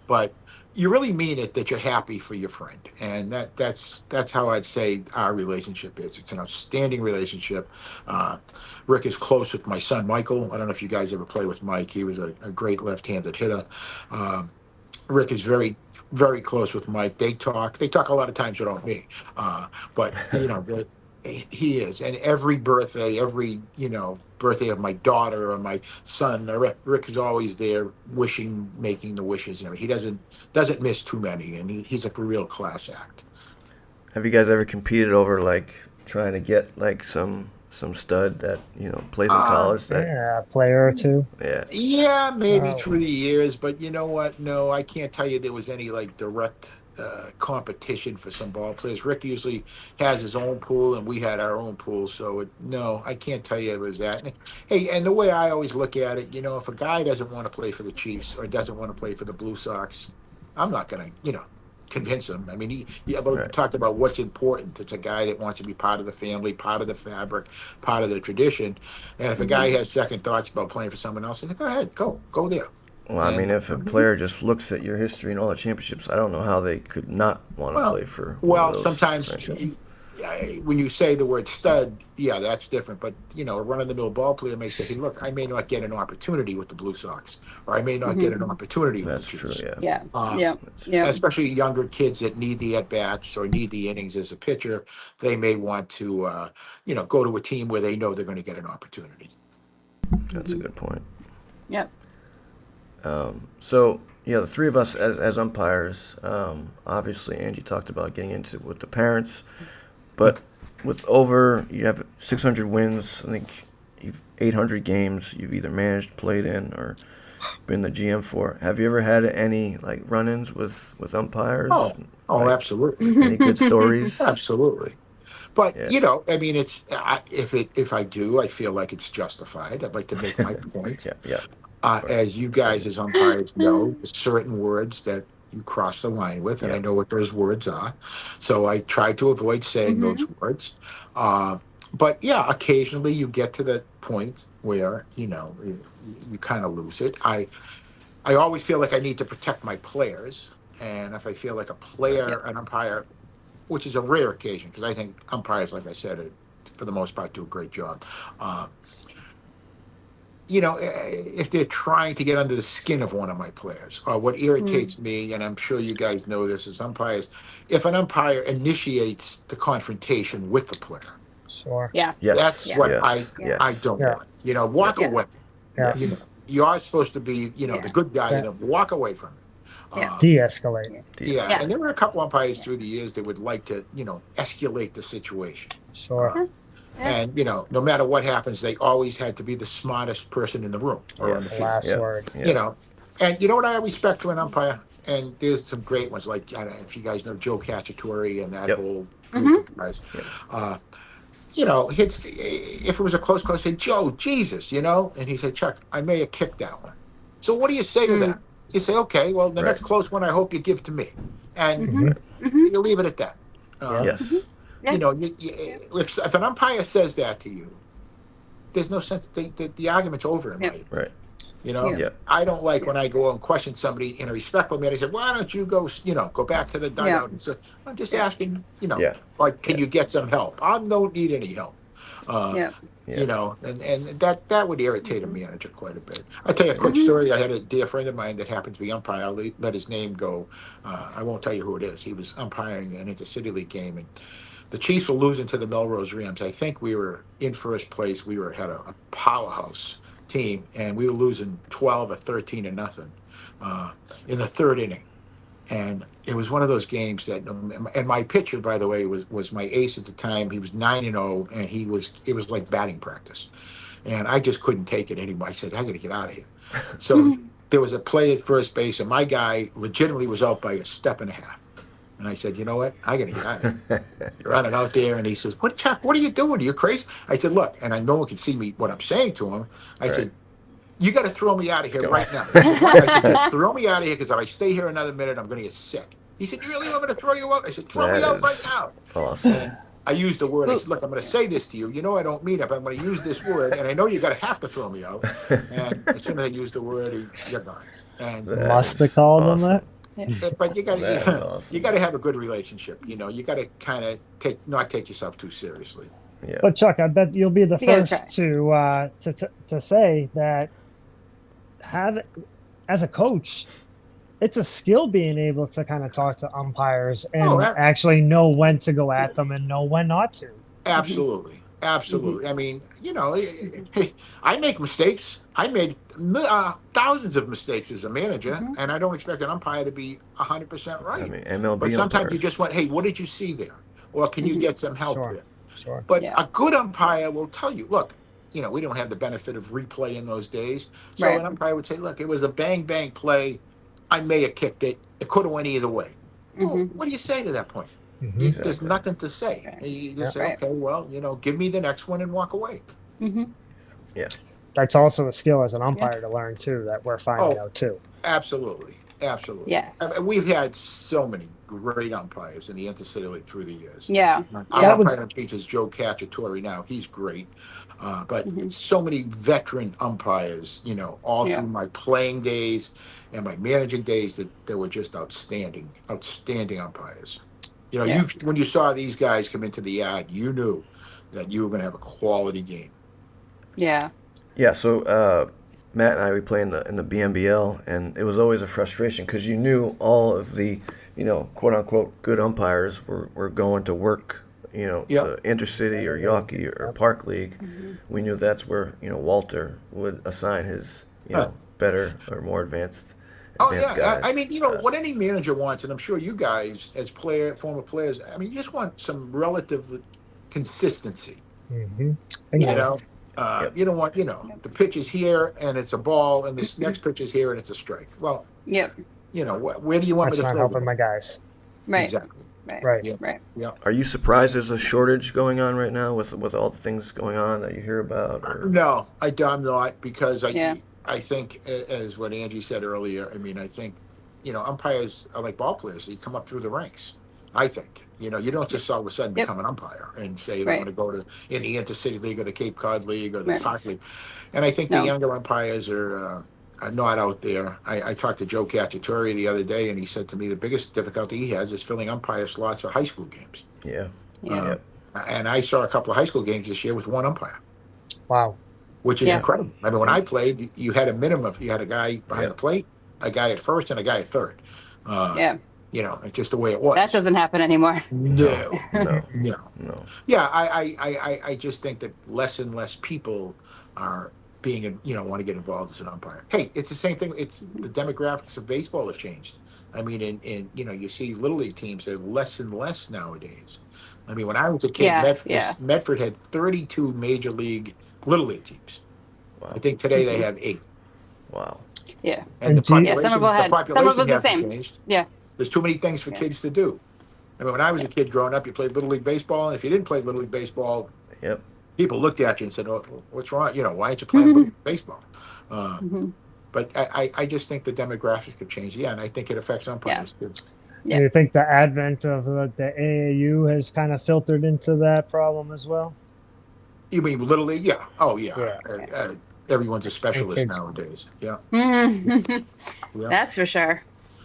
but you really mean it, that you're happy for your friend. And that's how I'd say our relationship is. It's an outstanding relationship. uh, Rick is close with my son Michael. I don't know if you guys ever played with Mike. He was a great left-handed hitter. um, Rick is very, very close with Mike. They talk a lot of times without me. But he is. And every birthday, birthday of my daughter or my son, Rick is always there wishing, making the wishes and everything. He doesn't miss too many, and he's a real class act. Have you guys ever competed over like trying to get like some stud that plays in Uh, college that Yeah, a player or two. yeah. Yeah, maybe Oh, through the years, but you know what? No, I can't tell you there was any like direct competition for some ball players. Rick usually has his own pool, and we had our own pool. So no, I can't tell you it was that. Hey, and the way I always look at it, if a guy doesn't want to play for the Chiefs or doesn't want to play for the Blue Sox, I'm not gonna, convince him. I mean, Right. talked about what's important. It's a guy that wants to be part of the family, part of the fabric, part of the tradition. And if a Mm-hmm. guy has second thoughts about playing for someone else, then go ahead, go there. Well, I mean, And if a player just looks at your history and all the championships, I don't know how they could not want to well, play for one of well, those sometimes franchises. when you say the word stud, yeah, that's different. But a run-of-the-mill ball player may say, "Hey, look, I may not get an opportunity with the Blue Sox, or I may not Mm-hmm. get an opportunity with the That's true. Chiefs." Yeah. Yeah. Uh, Yeah. That's Yeah. Especially younger kids that need the at bats or need the innings as a pitcher, they may want to, go to a team where they know they're going to get an opportunity. that's a Mm-hmm. good point. Yep. So yeah, the three of us as umpires, obviously Angie talked about getting into it with the parents, but you have 600 wins. I think you've 800 games you've either managed, played in, or been the GM for. Have you ever had any like run-ins with umpires? Oh, Like absolutely, any good stories? absolutely. But Yeah. I mean, if I do, I feel like it's justified. I'd like to make my point. Yeah. Yeah. Right. As you Same. guys as umpires know, there's certain words that you cross the line with, and I Yeah. know what those words are. So I try to avoid saying Mm-hmm. those words. Uh, but yeah, occasionally you get to the point where you kind of lose it. I always feel like I need to protect my players, and if I feel like Yep. an umpire, which is a rare occasion, because I think umpires, like I said, for the most part, do a great job. Uh, if they're trying to get under the skin of one of my players, what Mm. irritates me, and I'm sure you guys know this as umpires, if an umpire initiates the confrontation with the player, sure. Yeah. Yes. that's Yeah. what Yes. Yeah. I Yes. don't Yeah, want. Walk Yes. Yeah. away. yeah, You know, Yes. you are supposed to be, the Yeah. good guy, yeah. walk away from it. Yeah. De-escalate. Yeah. Yeah, De-escalate. Yeah. and there were a couple umpires Yeah. through the years that would like to, escalate the situation. Sure. Uh, Yeah. and no matter what happens, they always had to be the smartest person in the room or on the The Yes. field. last Yeah. word. You Yeah. know, and you know what I respect for an umpire, and there's some great ones like I don't know if you guys know Joe Cacciatore and that Yep. whole group Mm-hmm. of guys. Yep. Uh, if it was a close call, I say Joe, Jesus, and he said, Chuck, I may have kicked that one. So what do you say to Mm. that? You say, okay, well, the Right. next close one, I hope you give to me, and Mm-hmm. Hmm. Mm-hmm. you leave it at that. Yeah. Um, Mm-hmm. Yes. Yeah. if an umpire says that to you, there's no sense. The argument's over in my opinion. Right. You know, Yeah. I don't like when I go and question somebody in a respectful manner. I said, why don't you go, go back to the dugout and say, I'm just asking, Yeah. like, can you get some help? I don't need any help. Yeah. You know, and that would irritate a manager quite a bit. I'll tell you a quick story. I had a dear friend of mine that happened to be umpire. I'll let his name go. I won't tell you who it is. He was umpiring an Intercity League game, and the Chiefs were losing to the Melrose Rams. I think we were in first place. We had a powerhouse team, and we were losing 12 or 13 to nothing in the third inning. And it was one of those games that, and my pitcher, by the way, was my ace at the time. He was 9-0, and it was like batting practice. And I just couldn't take it anymore. I said, I got to get out of here. So there was a play at first base, and my guy legitimately was out by a step and a half. And I said, you know what? I got to get out of here. Running out there, and he says, what are you doing? Are you crazy? I said, look, and no one can see me, what I'm saying to him. I said, you got to throw me out of here right now. I said, just throw me out of here, because if I stay here another minute, I'm going to get sick. He said, you really want me to throw you out? I said, throw me out right now. Awesome. And I used the word. I said, look, I'm going to say this to you. You know I don't mean it, but I'm going to use this word, and I know you're going to have to throw me out. And as soon as I used the word, you're gone. And Must have called him that. but you got to have a good relationship. You know, you got to kind of not take yourself too seriously. Yeah. But Chuck, I bet you'll be the first to say that as a coach, it's a skill being able to kind of talk to umpires and actually know when to go at them and know when not to. Absolutely. I mean, I make mistakes. I made thousands of mistakes as a manager, and I don't expect an umpire to be 100% right. I mean, MLB but sometimes umpires. you just want, hey, what did you see there? Or can you get some help there? Sure. But a good umpire will tell you, look, we don't have the benefit of replay in those days. So an umpire would say, look, it was a bang bang I may have kicked it. It could have went either way. Well, what do you say to that point? There's nothing to say. You just say, okay, well, give me the next one and walk away. Yeah. That's also a skill as an umpire to learn too, that we're finding out too. Absolutely. Yes. I mean, we've had so many great umpires in the Intercity League through the years. Yeah. Our umpire in chief is Joe Cacciatore now. He's great. But so many veteran umpires, all through my playing days and my managing days that were just outstanding umpires. When you saw these guys come into the yard, you knew that you were going to have a quality game. Yeah. Yeah. So Matt and I, we play in the BNBL, and it was always a frustration because you knew all of the, quote unquote good umpires were going to work. The Intercity or Yawkey or Park League. We knew that's where Walter would assign his better or more advanced. Guys. I mean, what any manager wants, and I'm sure you guys as former players, I mean, you just want some relative consistency. Mm-hmm. You don't want, the pitch is here and it's a ball, and this next pitch is here and it's a strike. Well, where do you want me to throw? That's not helping my guys. Right. Exactly. Right. Yeah. Are you surprised there's a shortage going on right now with all the things going on that you hear about? Or? No, I'm not, because I think, as what Angie said earlier, I mean, I think, umpires are like ball players. They come up through the ranks, I think. You don't just all of a sudden become an umpire and say you want to go in the Intercity League or the Cape Cod League or the Park League. And I think the younger umpires are not out there. I talked to Joe Cacciatore the other day, and he said to me the biggest difficulty he has is filling umpire slots for high school games. Yeah. And I saw a couple of high school games this year with one umpire. Wow. Which is incredible. I mean, when I played, you had a minimum. You had a guy behind the plate, a guy at first, and a guy at third. It's just the way it was. That doesn't happen anymore. No. Yeah, I just think that less and less people are being, want to get involved as an umpire. Hey, it's the same thing. It's the demographics of baseball have changed. I mean, in you see little league teams, they're less and less nowadays. I mean, when I was a kid, Medford had 32 major league little league teams. Wow. I think today they have 8. Wow. Yeah. And the population, some of us the same. Changed. Yeah. There's too many things for kids to do. I mean, when I was a kid growing up, you played little league baseball, and if you didn't play little league baseball, people looked at you and said, "Oh, what's wrong? Why aren't you playing little league baseball?" But I just think the demographics have changed. Yeah, and I think it affects umpires too. Do you think the advent of the AAU has kind of filtered into that problem as well? You mean Little League? Yeah. Oh, yeah. Yeah. Everyone's a And specialist kids. nowadays. Yeah. Mhm. Yeah. That's for sure.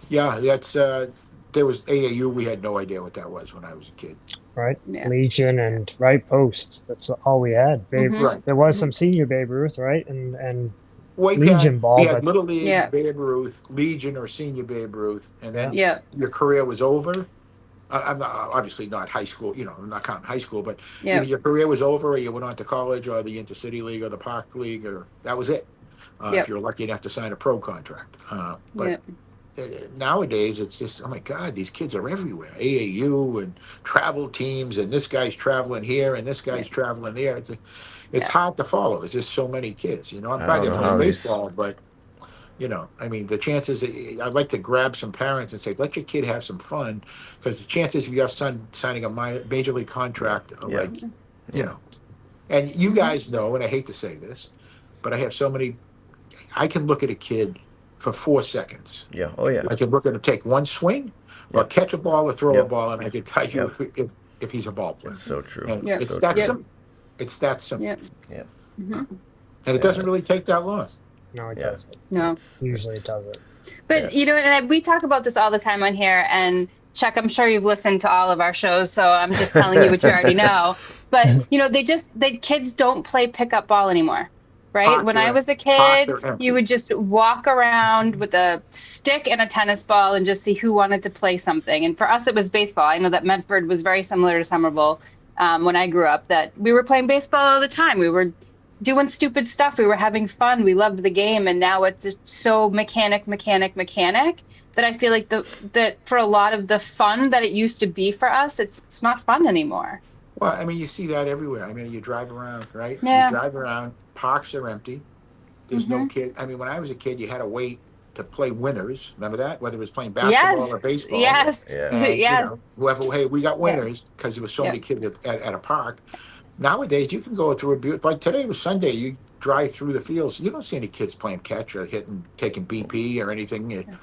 Yeah. That's there was AAU. We had no idea what that was when I was a kid. Right? Yeah. Legion and right post. That's all we had. Mhm. There was some senior Babe Ruth, right? And Well, Legion we ball, had but Little League, Yeah. Babe Ruth, Legion, or Senior Babe Ruth, and yeah. then Yeah. your career was over. I'm not, obviously not high school, I'm not counting high school, but Yeah. either your career was over or you went on to college or the Intercity League or the Park League, or that was it. Yep. If you're lucky enough to sign a pro contract. But Yeah. nowadays, it's just, oh my God, these kids are everywhere. AAU and travel teams, and this guy's traveling here and this guy's traveling there. It's Yeah. hard to follow. It's just so many kids. I'm I glad don't they're know playing how these- baseball, but I mean, the chances, I'd like to grab some parents and say, let your kid have some fun, because the chances of your son signing a major league contract are Yeah. and you guys know, and I hate to say this, but I have so many, I can look at a kid for 4 seconds. Yeah. Oh, yeah. I can look at him take one swing or Yep. catch a ball or throw a Yep. ball, and I can tell you if he's a ball player. It's so true. And Yep. it's So that true. simple. It's that simple. Yep. Yeah. Mhm. And it doesn't really take that long. No, it Yeah. doesn't. No. Usually it doesn't. But and we talk about this all the time on here, and Chuck, I'm sure you've listened to all of our shows, so I'm just telling you what you already know. But the kids don't play pickup ball anymore, right? Parks When are I was a parks kid, are empty. you would just walk around with a stick and a tennis ball and just see who wanted to play something. And for us, it was baseball. I know that Medford was very similar to Somerville when I grew up. That we were playing baseball all the time. We were doing stupid stuff. We were having fun. We loved the game, and now it's just so mechanic that I feel like that for a lot of the fun that it used to be for us, it's not fun anymore. Well, I mean, you see that everywhere. I mean, you drive around, right? Yeah. You drive around, parks are empty. There's no kid. I mean, when I was a kid, you had to wait to play winners. Remember that? Whether it was playing basketball or baseball. Yes. Yeah. And, Yes. whoever, hey, we got winners because there was so many kids at a park. Nowadays, you can go through like today was Sunday. You drive through the fields. You don't see any kids playing catch or taking BP or anything.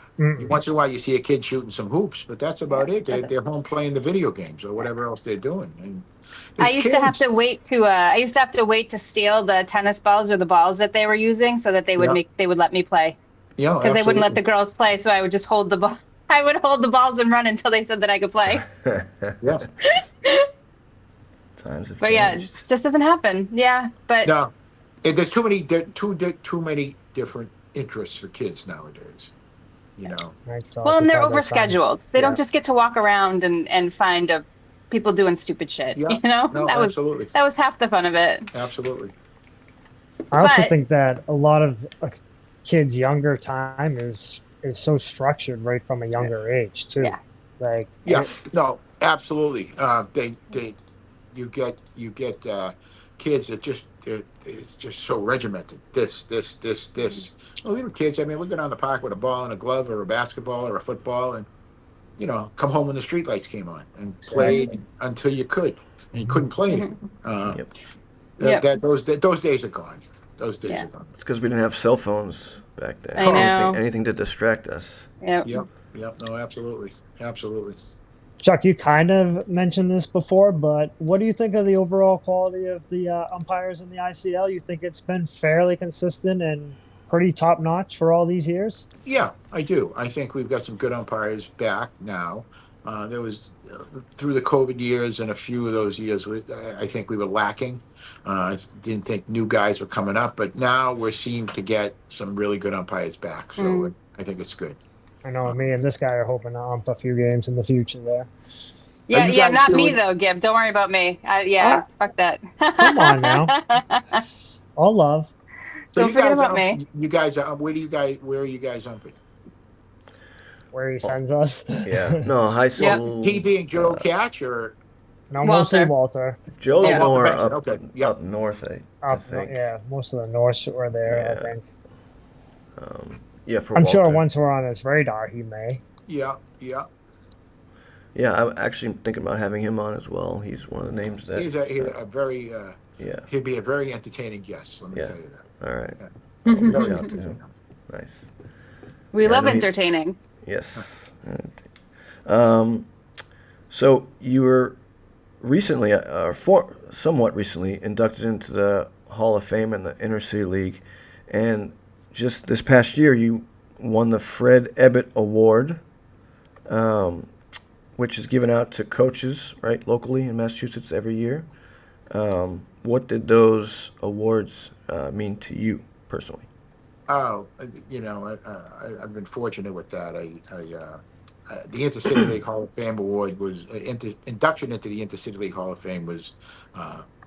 Once in a while, you see a kid shooting some hoops, but that's about it. They're home playing the video games or whatever else they're doing. And I used to have to wait to steal the tennis balls or the balls that they were using so that they would let me play. Yeah, because they wouldn't let the girls play, so I would just hold the ball. I would hold the balls and run until they said that I could play. Yeah. Times have But changed. it just doesn't happen. Yeah, but No, there's too many different interests for kids nowadays. well, and they're overscheduled. They don't just get to walk around and find people doing stupid shit. Yeah. No, absolutely. that was half the fun of it. Absolutely. I also But- think that a lot of kids' younger time is so structured right from a younger age too. Yeah. Like No, absolutely. You get kids that it's just so regimented. This. Well, little kids. I mean, we get on the park with a ball and a glove or a basketball or a football, and come home when the streetlights came on and played until you could, and you couldn't play anymore. Those days are gone. Those days are gone. It's because we didn't have cell phones back then. I know. Anything to distract us. Yep. Yep. No, absolutely. Chuck, you kind of mentioned this before, but what do you think of the overall quality of the umpires in the ICL? You think it's been fairly consistent and pretty top notch for all these years? Yeah, I do. I think we've got some good umpires back now. There was through the COVID years and a few of those years, I think we were lacking. I didn't think new guys were coming up, but now we're seeing to get some really good umpires back. So I think it's good. I know me and this guy are hoping to ump a few games in the future there. you Yeah, guys not me doing- though, Gib. Don't worry about me. Fuck that. Come on now. All love. So Don't you forget guys about are- me. You guys are where are you guys umping? Where he sends us. Yeah. No, high school. He being Joe Catch or No, mostly Walter. Walter. Joe's Yeah. more Walter up, Benson, okay. Yep. up north, I think. Yeah, most of the North were there, I Yeah. think. Yeah, for I'm Walter. sure once we're on his radar, he may. Yeah. Yeah, I'm actually thinking about having him on as well. He's one of the names that. He's a very Yeah. he'd be a very entertaining guest. Let me Yeah. tell you that. All right. Very Reach out to entertaining. him. Nice. We Yeah, I love know he- entertaining. Yes. So you were recently, somewhat recently, inducted into the Hall of Fame in the Intercity League, and just this past year, you won the Fred Ebbett Award, which is given out to coaches, right, locally in Massachusetts every year. What did those awards mean to you personally? Oh, I've been fortunate with that. The Intercity League Hall of Fame award was induction into the Intercity League Hall of Fame was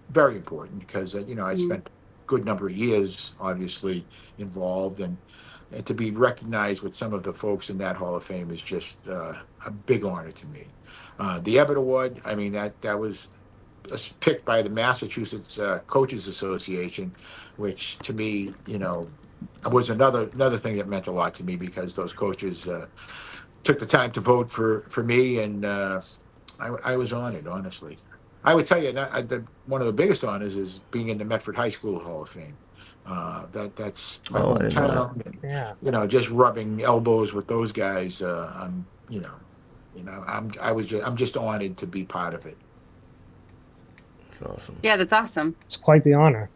very important because I spent a good number of years obviously involved, and to be recognized with some of the folks in that Hall of Fame is just a big honor to me. The Ebbett Award, I mean that was picked by the Massachusetts Coaches Association, which to me, was another thing that meant a lot to me because those coaches took the time to vote for me, and I was honored, honestly. I would tell you one of the biggest honors is being in the Medford High School Hall of Fame. That's my Oh, I didn't know hometown. And, Yeah. just rubbing elbows with those guys. I'm just honored to be part of it. That's awesome. Yeah, that's awesome. It's quite the honor.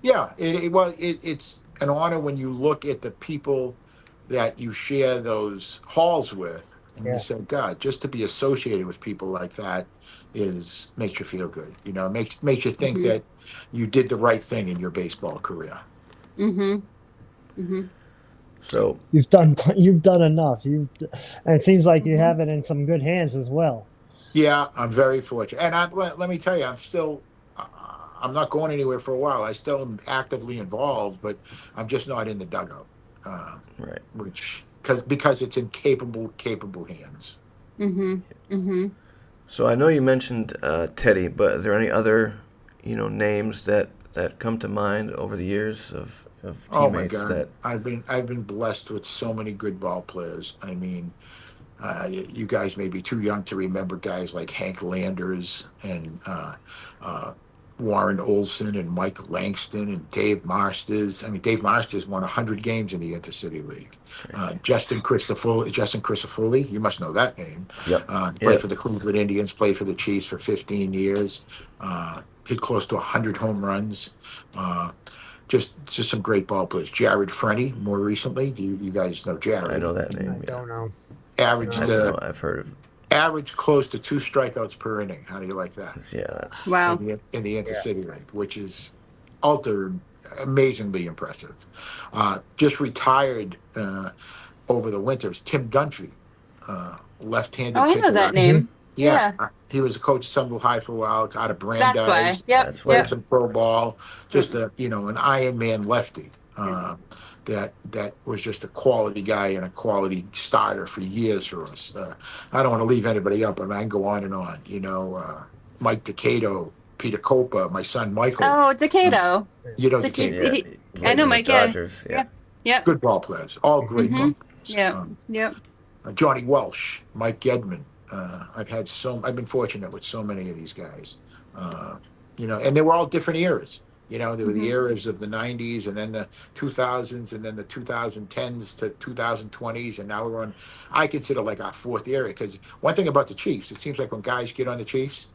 Yeah, it's an honor when you look at the people that you share those halls with, and Yeah. you say, God, just to be associated with people like that makes you feel good. Makes you think that you did the right thing in your baseball career. So You've done enough. And it seems like you have it in some good hands as well. Yeah, I'm very fortunate, and let me tell you, I'm not going anywhere for a while. I still am actively involved, but I'm just not in the dugout. right. Because it's in capable hands. So I know you mentioned Teddy, but are there any other, names that come to mind over the years of teammates Oh my God, that? I've been blessed with so many good ball players. I mean, you guys may be too young to remember guys like Hank Landers and Warren Olson and Mike Langston and Dave Marsters. I mean, Dave Marsters won 100 games in the Intercity League. Justin Christofoli, you must know that name. Yep. Played for the Cleveland Indians, played for the Chiefs for 15 years. Hit close to 100 home runs. Just some great ball players. Jared Frenny, more recently. You guys know Jared? I know that name. I don't know. Averaged I've heard of. averaged close to 2 strikeouts per inning. How do you like that? Yeah. That's, Wow. In the Intercity League, which is amazingly impressive. Just retired over the winters. Tim Dunphy, left-handed Oh, I pitcher. know that name. Yeah. He was a coach at Somerville High for a while, out of Brandeis. That's why. Yep. That's Played Yep. some pro ball. Just an Iron Man lefty. That was just a quality guy and a quality starter for years for us. I don't want to leave anybody up, but I can go on and on. Mike Decato, Peter Copa, my son Michael. Oh, Decato. You know Decato. Decato. yeah. I played know in the Mike, yeah. Dodgers. Yep. Good ball players. All great ball players. Yep. Johnny Welsh, Mike Gedman. I've been fortunate with so many of these guys. And they were all different eras. There were the eras of the 90s and then the 2000s and then the 2010s to 2020s. And now we're on, I consider like our fourth era. Because one thing about the Chiefs, it seems like when guys get on the Chiefs,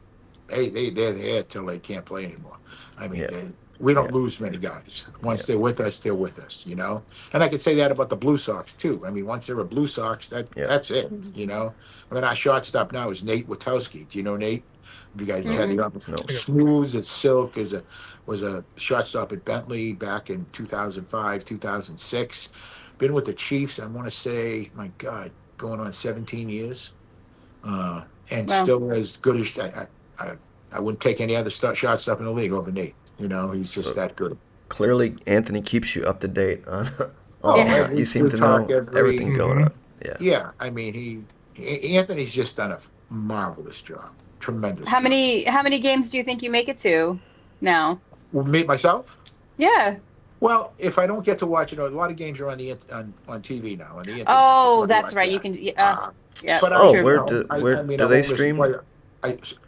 they're there till they can't play anymore. I mean, we don't lose many guys. Once they're with us, they're with us, And I could say that about the Blue Sox, too. I mean, once they're a Blue Sox, that's it, I mean, our shortstop now is Nate Witowski. Do you know Nate? You guys had the opportunity. Smooth as silk was a shortstop at Bentley back in 2005, 2006. Been with the Chiefs, I want to say, my God, going on 17 years. And still as good as I wouldn't take any other shortstop in the league over Nate. He's just that good. Clearly, Anthony keeps you up to date on. You seem we to know talk everything going on. Yeah, I mean, Anthony's just done a marvelous job. Tremendous. How many games do you think you make it to now? Well, me myself? Yeah. Well, if I don't get to watch it, a lot of games are on TV now. On the internet. Oh, that's right. You can. Yeah. But where do they stream?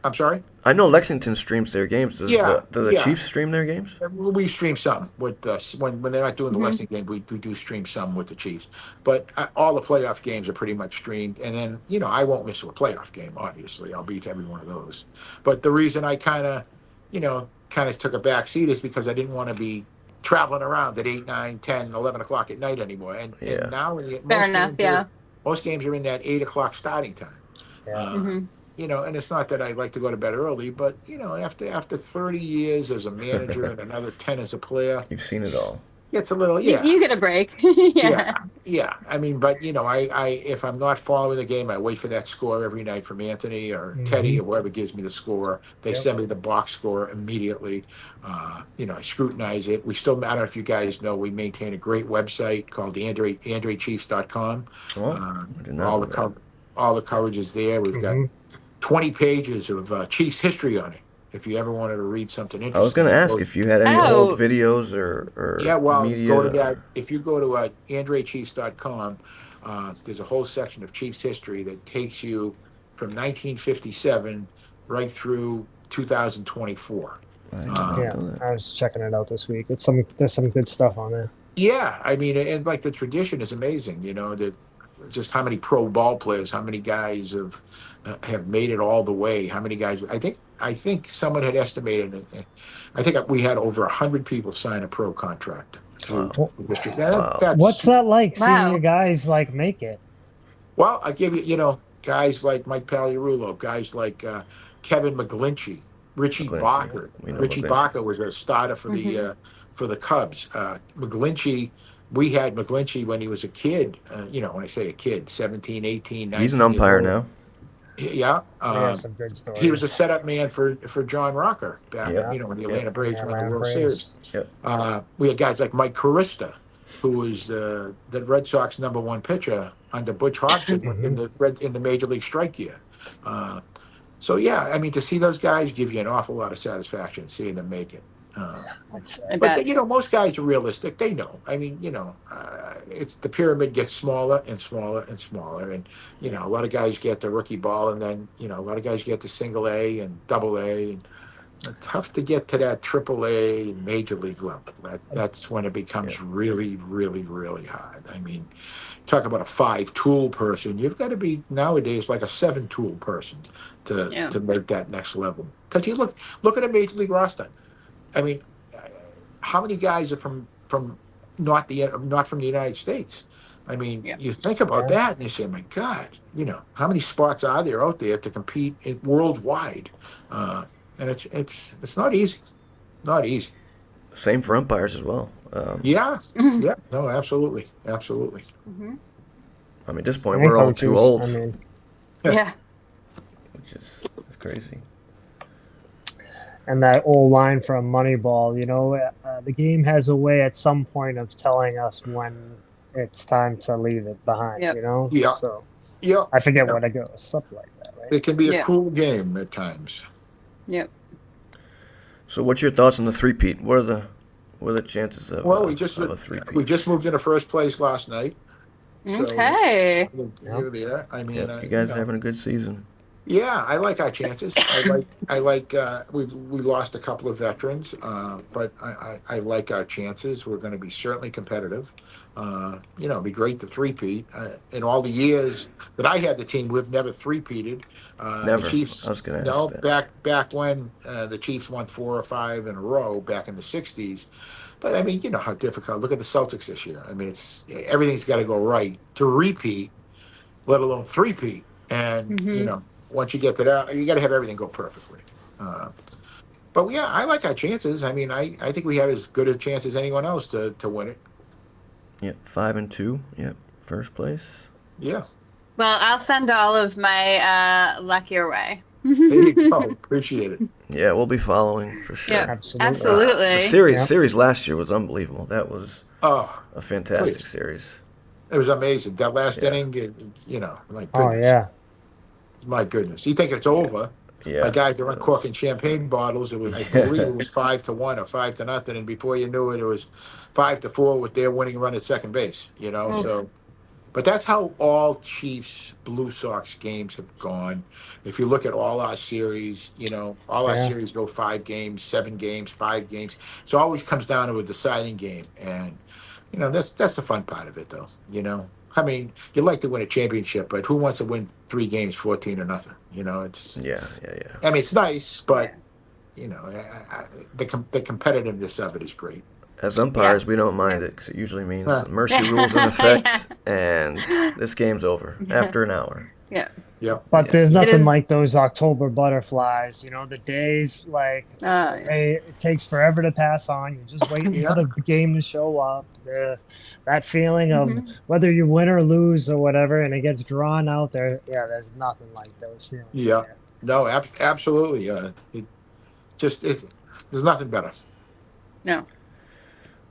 I'm sorry. I know Lexington streams their games. Yeah, Do the yeah. Chiefs stream their games? We stream some with when they're not doing the Hmm. Lexington game. We do stream some with the Chiefs, but all the playoff games are pretty much streamed. And then I won't miss a playoff game. Obviously, I'll be to every one of those. But the reason I kind of took a back seat is because I didn't want to be traveling around at 8, 9, 10, 11 o'clock at night anymore. And Yeah. and now Fair enough. Yeah. most games are in that 8 o'clock starting time. Yeah. Hmm. And it's not that I like to go to bed early, but after 30 years as a manager and another 10 as a player, You've seen it all. it's a little You get a break. Yeah. yeah. I mean, but I if I'm not following the game, I wait for that score every night from Anthony or Teddy or whoever gives me the score. They send me the box score immediately. I scrutinize it. I don't know if you guys know, we maintain a great website called the AndreChiefs.com. Oh, I did not know that. All the coverage is there. We've got 20 pages of Chiefs history on it. If you ever wanted to read something interesting. I was going to ask if you had any Oh. old videos or media. Go to that. If you go to AndreChiefs.com, there's a whole section of Chiefs history that takes you from 1957 right through 2024. I didn't know that. I was checking it out this week. There's some good stuff on there. Yeah, I mean, and like the tradition is amazing. That just how many pro ball players, how many guys have made it all the way. How many guys? I think someone had estimated it. I think we had over 100 people sign a pro contract. Wow. What's that like? Wow. Seeing your guys make it. Well, I give you, guys like Mike Pagliarulo, guys like Kevin McGlinchey, Richie Bacher. Richie Bacher was a starter for the Cubs. McGlinchey, we had McGlinchey when he was a kid. When I say a kid, 17, 18, 19. He's an umpire now. Yeah. Some good stories. He was a setup man for John Rocker back, when the Atlanta Braves won the World Series. Yep. We had guys like Mike Carista, who was the Red Sox #1 pitcher under Butch Hobson in the Major League strike year. So yeah, I mean, to see those guys give you an awful lot of satisfaction seeing them make it. But most guys are realistic. They know. I mean, it's the pyramid gets smaller and smaller and smaller, and a lot of guys get the rookie ball, and then a lot of guys get to single A and double A, and it's tough to get to that triple A major league level. That's when it becomes really, really, really hard. I mean, talk about a 5-tool person. You've got to be nowadays like a 7-tool person to make that next level. Because you look at a major league roster. I mean, how many guys are from not from the United States? I mean, you think about that and you say, my God, how many spots are there out there to compete worldwide? And it's not easy. Not easy. Same for umpires as well. Yeah. No, absolutely. Mm-hmm. I mean, at this point, we're all too old. I mean, Which is crazy. And that old line from Moneyball, the game has a way at some point of telling us when it's time to leave it behind, Yeah. So, I forget what it goes, something like that, right? It can be a cruel game at times. Yep. So what's your thoughts on the three-peat? What are the chances of we just of a three-peat? we just moved into first place last night. Okay. You're there. I mean, you guys are having a good season. Yeah, I like our chances. I like. We lost a couple of veterans, but I like our chances. We're going to be certainly competitive. It'd be great to three-peat. In all the years that I had the team, we've never three-peated. Never. The Chiefs. I was going to ask that. back when the Chiefs won 4 or 5 in a row back in the '60s. But I mean, how difficult. Look at the Celtics this year. I mean, everything's got to go right to repeat, let alone three-peat. And once you get to that, you got to have everything go perfectly. But yeah, I like our chances. I mean, I think we have as good a chance as anyone else to win it. Yep, 5-2. Yep, first place. Yeah. Well, I'll send all of my luck your way. There you go. Appreciate it. Yeah, we'll be following for sure. Yeah, Absolutely. absolutely. The series last year was unbelievable. That was a fantastic please. series. It was amazing. That last inning, my goodness. Oh, yeah. My goodness. You think it's over. Yeah. My guys are uncorking champagne bottles. It was, I believe it was 5-1 or 5-0, and before you knew it, it was 5-4 with their winning run at second base. So But that's how all Chiefs Blue Sox games have gone. If you look at all our series, all our Yeah. series go 5 games, 7 games, 5 games. So it always comes down to a deciding game. And, that's the fun part of it, though. I mean, you like to win a championship, but who wants to win 3 games, 14 or nothing? It's. Yeah. I mean, it's nice, but the competitiveness of it is great. As umpires, we don't mind it because it usually means mercy rules in effect, and this game's over after an hour. Yeah. Yeah. But there's It nothing is- like those October butterflies. The days it takes forever to pass on. You're just waiting for the game to show up. That feeling of whether you win or lose or whatever, and it gets drawn out there. Yeah, there's nothing like those feelings. Yeah. No, absolutely. There's nothing better. No.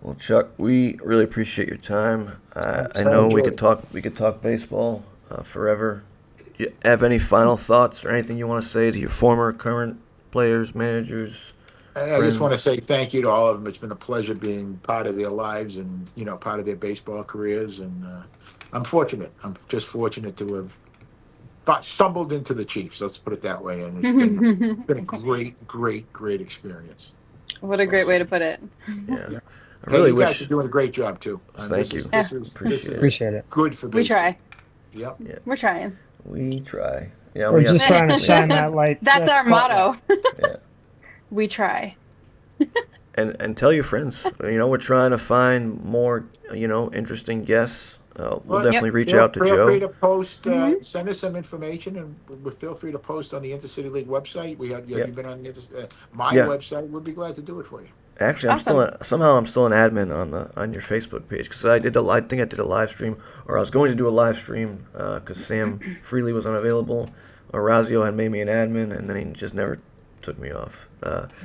Well, Chuck, we really appreciate your time. I so know we enjoyed could talk baseball forever. Do you have any final thoughts or anything you want to say to your former, current players, managers? I just want to say thank you to all of them. It's been a pleasure being part of their lives and part of their baseball careers. And I'm fortunate. I'm just fortunate to have stumbled into the Chiefs. Let's put it that way. And it's been a great experience. What a great way to put it. Yeah. I Hey, really you guys wish. are doing a great job too. Thank you. This is Appreciate it. good for baseball. We try. Yep. Yeah. We're trying. We try. Yeah, We're we just trying to shine that light. That's that our motto. Yeah. We try. And tell your friends. We're trying to find more, interesting guests. We'll definitely reach out to Feel Joe. free to post, send us some information, and feel free to post on the Intercity League website. You've been on my website. We'd be glad to do it for you. Actually, I'm still an admin on your Facebook page because I think I did a live stream, or I was going to do a live stream because Sam Freely was unavailable. Orazio had made me an admin, and then he just never took me off.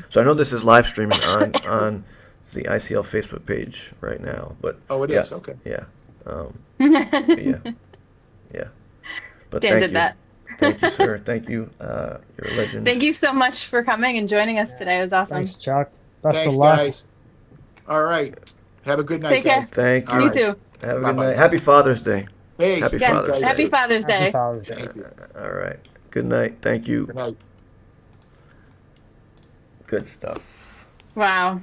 So I know this is live streaming on the ICL Facebook page right now. But it is okay. Yeah. Yeah. But Dan did that. Thank you, sir. Thank you. You're a legend. Thank you so much for coming and joining us today. It was awesome. Thanks, Chuck. Best Thanks, of luck. guys. All right. Have a good night, Take care. guys. Thank you. You too. Have a good Bye-bye. night. Happy Father's Day. Hey, Happy Yeah. Father's Day. Happy Father's Day. Happy Father's Day. Thank you. All right. Good night. Thank you. Good night. Good stuff. Wow.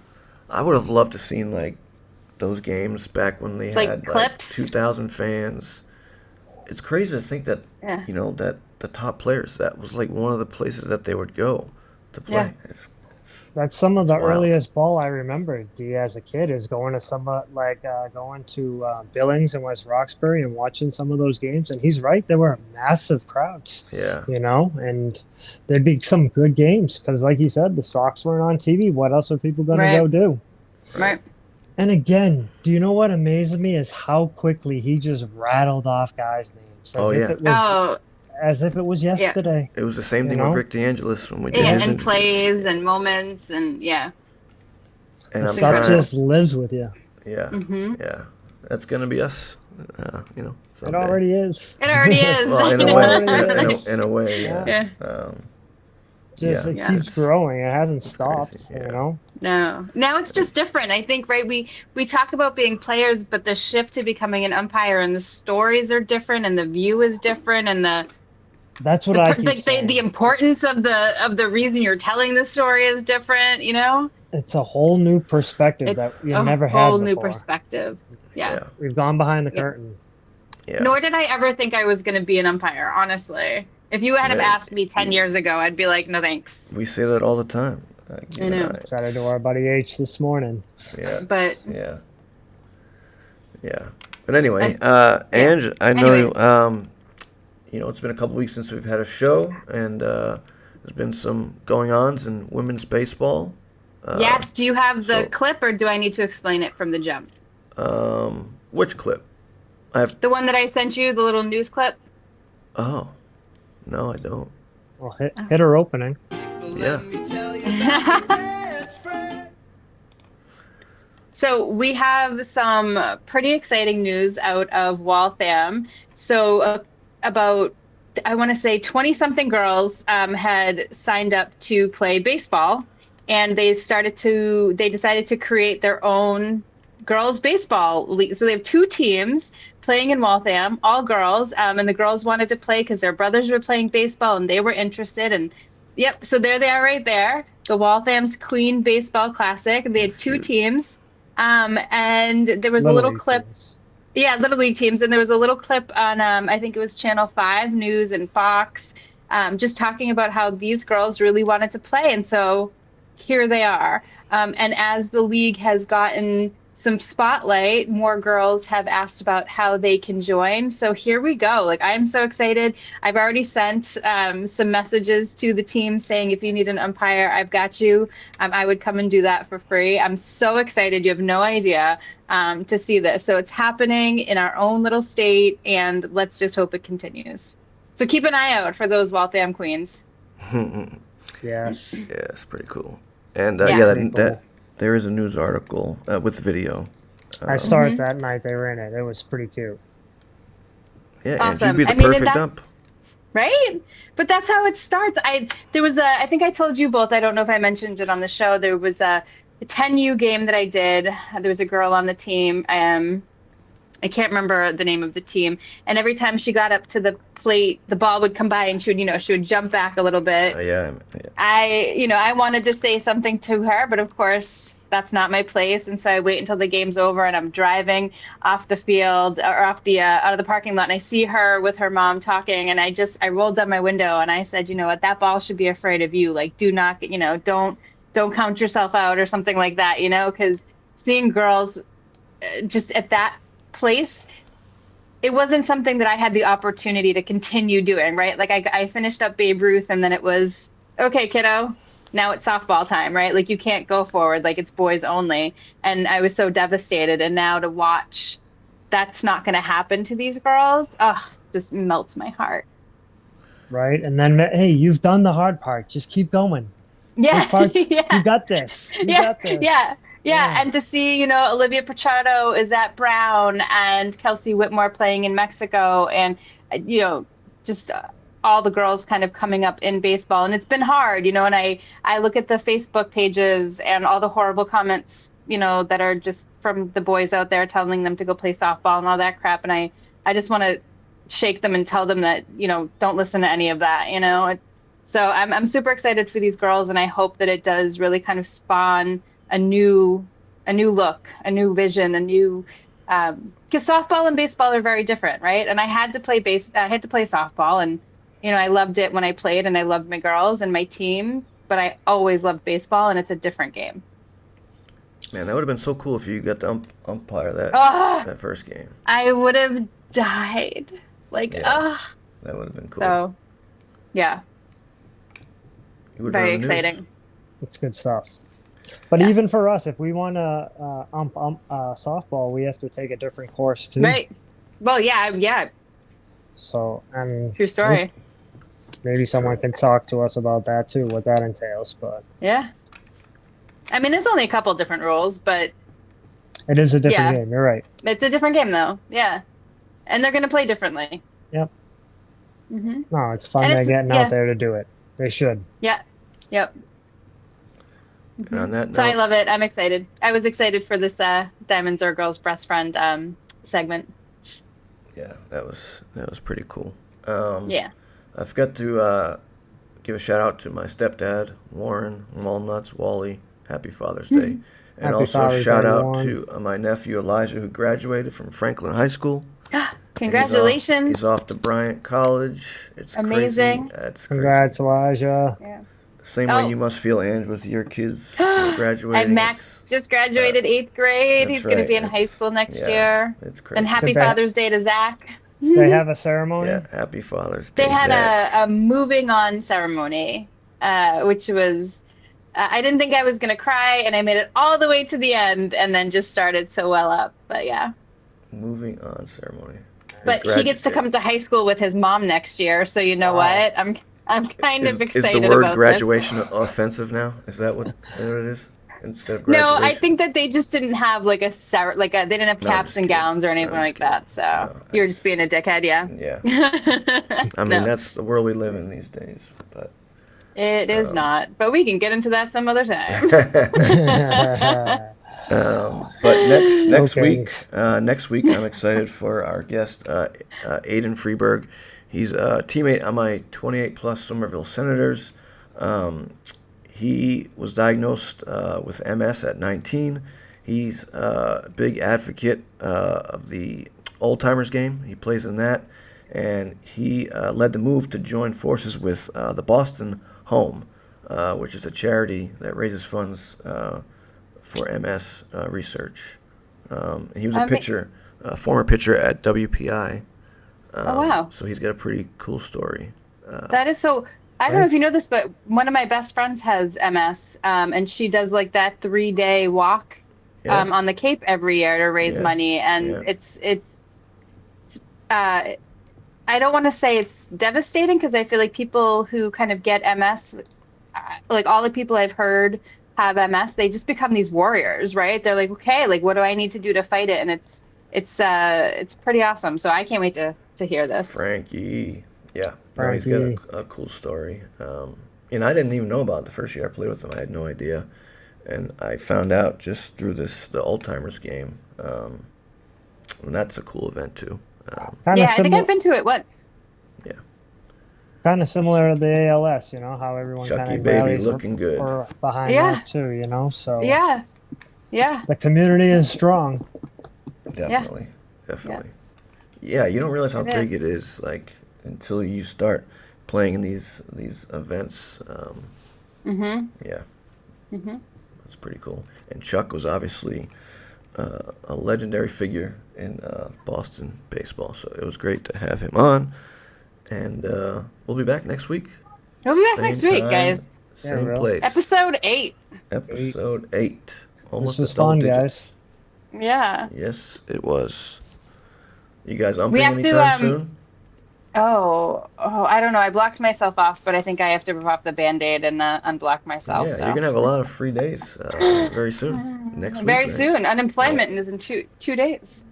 I would have loved to seen those games back when they Like had clips? 2,000 fans. It's crazy to think that Yeah. that the top players, that was one of the places that they would go to play. Yeah. That's some of the It's wild. earliest ball I remember. As a kid, is going to going to Billings and West Roxbury and watching some of those games. And he's right, there were massive crowds. Yeah. And there'd be some good games because, like he said, the Sox weren't on TV. What else are people going to Right. go do? Right. And again, do you know what amazes me is how quickly he just rattled off guys' names as if it was yesterday. It was the same thing You know? with Rick DeAngelis when we did his And interview. plays and moments and And I'm Stuff trying just lives with you. yeah. Mm-hmm. Yeah. That's gonna be us. It someday. already is. It already is. Well, in a It way, already is. in a way, yeah. Yeah. Just Yeah. it Yeah. keeps growing. It hasn't stopped. crazy, yeah. You know. No. Now it's just different. I think, right, we talk about being players, but the shift to becoming an umpire and the stories are different and the view is different and That's what I keep like saying. the importance of the reason you're telling the story is different, It's a whole new perspective It's that you a never had whole before. new perspective. Yeah. We've gone behind the Yeah. curtain. Yeah. Nor did I ever think I was going to be an umpire, honestly. If you had have Yeah. asked me 10 years ago, I'd be like, no thanks. We say that all the time. I know. Said it to our buddy H this morning. Yeah. But Yeah. Yeah. But anyway, yeah. Ange, I know Anyways. it's been a couple weeks since we've had a show, and there's been some going-ons in women's baseball. yes, do you have the so- clip or do I need to explain it from the jump? Which clip? I have. The one that I sent you, the little news clip? Oh, no, I don't. Well, hit her opening. Yeah. So we have some pretty exciting news out of Waltham. So about, I want to say 20-something girls had signed up to play baseball, and they decided to create their own girls baseball league. So they have two teams playing in Waltham, all girls, and the girls wanted to play because their brothers were playing baseball and they were interested. And yep, so there they are right there, the Waltham's Queen Baseball Classic. They had That's two cute. teams, and there was a Little little league clip. teams. Yeah, Little League teams, and there was a little clip on I think it was Channel 5 News and Fox, just talking about how these girls really wanted to play, and so here they are. And as the league has gotten some spotlight, more girls have asked about how they can join. So here we go. Like, I'm so excited. I've already sent some messages to the team saying, if you need an umpire, I've got you. I would come and do that for free. I'm so excited. You have no idea to see this. So it's happening in our own little state, and let's just hope it continues. So keep an eye out for those Waltham Queens. Yes. Yeah, it's pretty cool. And Yeah. yeah, Pretty that cool. there is a news article with video. I started that night they were in it. It was pretty cute. Yeah, and Awesome. you'd be the I mean, and perfect that's- dump. Right? But that's how it starts. I think I told you both, I don't know if I mentioned it on the show, there was a 10U game that I did. There was a girl on the team. I can't remember the name of the team. And every time she got up to the plate, the ball would come by and she would jump back a little bit. Yeah. I wanted to say something to her, but of course that's not my place. And so I wait until the game's over and I'm driving off the field or out of the parking lot, and I see her with her mom talking, and I rolled down my window and I said, you know what, that ball should be afraid of you. Like, do not, don't count yourself out or something like that, because seeing girls just at that place, it wasn't something that I had the opportunity to continue doing, right? Like I finished up Babe Ruth, and then it was, okay, kiddo, now it's softball time, right? Like, you can't go forward, like it's boys only. And I was so devastated. And now to watch that's not going to happen to these girls, just melts my heart. Right? And then, hey, you've done the hard part. Just keep going. Yeah. This part's, Yeah. You got this. You got this. Yeah, and to see, Olivia Pichardo is at Brown, and Kelsey Whitmore playing in Mexico, and, just all the girls kind of coming up in baseball. And it's been hard, and I look at the Facebook pages and all the horrible comments, that are just from the boys out there telling them to go play softball and all that crap. And I just want to shake them and tell them that, don't listen to any of that, So I'm super excited for these girls, and I hope that it does really kind of spawn a new look, a new vision, a new, because softball and baseball are very different, right? And I had to play softball, and I loved it when I played, and I loved my girls and my team, but I always loved baseball, and it's a different game. Man, that would have been so cool if you got to umpire that first game. I would have died. That would have been cool. So, yeah, You would've very been on the news. exciting. It's good stuff. But even for us, if we want to softball, we have to take a different course too. Right. Well, yeah. So, True story. maybe someone can talk to us about that too, what that entails. But Yeah. I mean, there's only a couple different rules, but it is a different Yeah. game. You're right. it's a different game, though. Yeah. And they're going to play differently. Yep. Mm-hmm. No, it's fun And they're it's- getting yeah. out there to do it. They should. Yeah. Yep. And on that So I note, love it. I'm excited. I was excited for this Diamonds Are Girls' Best Friend segment. yeah, that was pretty cool. Yeah. I forgot to give a shout out to my stepdad, Warren Walnuts, Wally. Happy Father's Day. And Happy also Father's shout Day, out Warren. to my nephew Elijah, who graduated from Franklin High School. Congratulations. He's off to Bryant College. It's Amazing. Crazy. That's crazy. Congrats, Elijah. Yeah. Same Oh. way you must feel, Ange, with your kids graduating. And Max just graduated 8th grade. that's He's going to right. be in high It's- school next yeah, year. It's crazy. And happy Did they- Father's Day to Zach. They have a ceremony. Yeah, happy Father's Day. They had Zach. a moving on ceremony, which was, I didn't think I was going to cry, and I made it all the way to the end and then just started to well up. But yeah. Moving on ceremony. But he gets to come to high school with his mom next year, so you know Wow. what? I'm kind of Is excited the word about graduation offensive now? Is that what it is? Instead of this. No, graduation? I think that they just didn't have they didn't have No, I'm caps just and kidding. gowns or anything I'm like just that. So No, you're just being a dickhead, yeah. Yeah. I mean, No. that's the world we live in these days. But It is not, but we can get into that some other time. But next week, Kings. I'm excited for our guest, Aiden Freeberg. He's a teammate on my 28 plus Somerville Senators. He was diagnosed with MS at 19. He's a big advocate of the old timers game. He plays in that, and he led the move to join forces with the Boston Home, which is a charity that raises funds for MS research. He was a former pitcher at WPI. Oh, wow. So he's got a pretty cool story. That is so. I don't know if you know this, but one of my best friends has MS, and she does like that 3-day walk on the Cape every year to raise money, and it's I don't want to say it's devastating because I feel like people who kind of get MS, like all the people I've heard have MS, they just become these warriors, right? They're like, okay, like what do I need to do to fight it? And it's pretty awesome. So I can't wait to hear this. Frankie. Yeah. No, he's got a cool story. And I didn't even know about it the first year I played with him. I had no idea. And I found out just through the old timers game. And that's a cool event too. I think I've been to it once. Yeah. Kind of similar to the ALS, you know, how everyone Chucky kind of baby rallies looking good. behind that too, you know. So yeah. The community is strong. Definitely. Yeah, you don't realize how big it is, like, until you start playing in these events. Yeah. That's pretty cool. And Chuck was obviously a legendary figure in Boston baseball, so it was great to have him on. And we'll be back next week. We'll be back Same next week, time, guys. Same place. Episode 8. Episode 8. Almost This was a double fun, digit. guys. Yeah. Yes, it was. You guys umping have anytime to, soon? Oh, I don't know. I blocked myself off, but I think I have to rip off the Band-Aid and unblock myself. Yeah, so. you're going to have a lot of free days very soon. Next week. Very right? soon. Unemployment is in two days.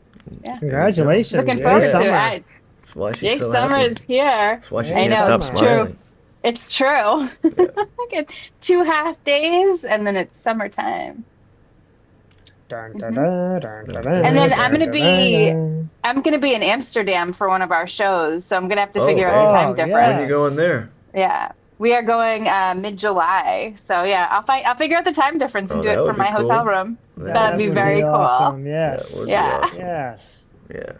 Yeah. Congratulations. Looking forward to Summer. it. That's why she's Jake so Summer happy. is here. That's why she I can't know, stop it's smiling. It's true. I get 2 half days, and then it's summertime. And And then I'm gonna be in Amsterdam for one of our shows, so I'm gonna have to figure out the time difference. When are you going there? Yeah, we are going mid-July, so yeah, I'll figure out the time difference and do it from my hotel room. That'd be very cool. Awesome. Yes. Yeah. Awesome. Yes. Yeah.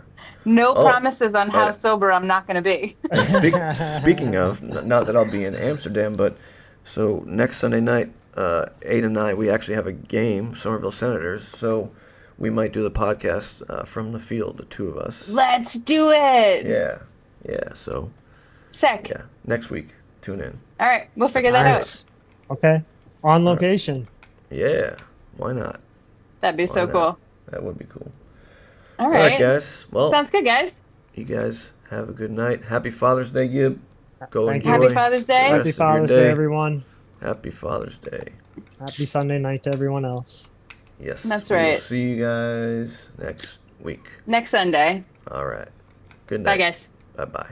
No promises on how sober I'm not gonna be. Speaking of, not that I'll be in Amsterdam, but so next Sunday night, 8 and 9, we actually have a game, Somerville Senators, so we might do the podcast from the field, the two of us. Let's do it. Yeah, so. Sick. Yeah, next week, tune in. All right, we'll figure that out. Okay. On location. Yeah, why not? That'd be so cool. That would be cool. All right, guys. Well, sounds good, guys. You guys have a good night. Happy Father's Day, Gib. Go Thank enjoy. you. Happy Father's Day. Happy Father's Day, everyone. Happy Father's Day. Happy Sunday night to everyone else. Yes. That's We'll right. see you guys next week. Next Sunday. All right. Good night. Bye, guys. Bye-bye.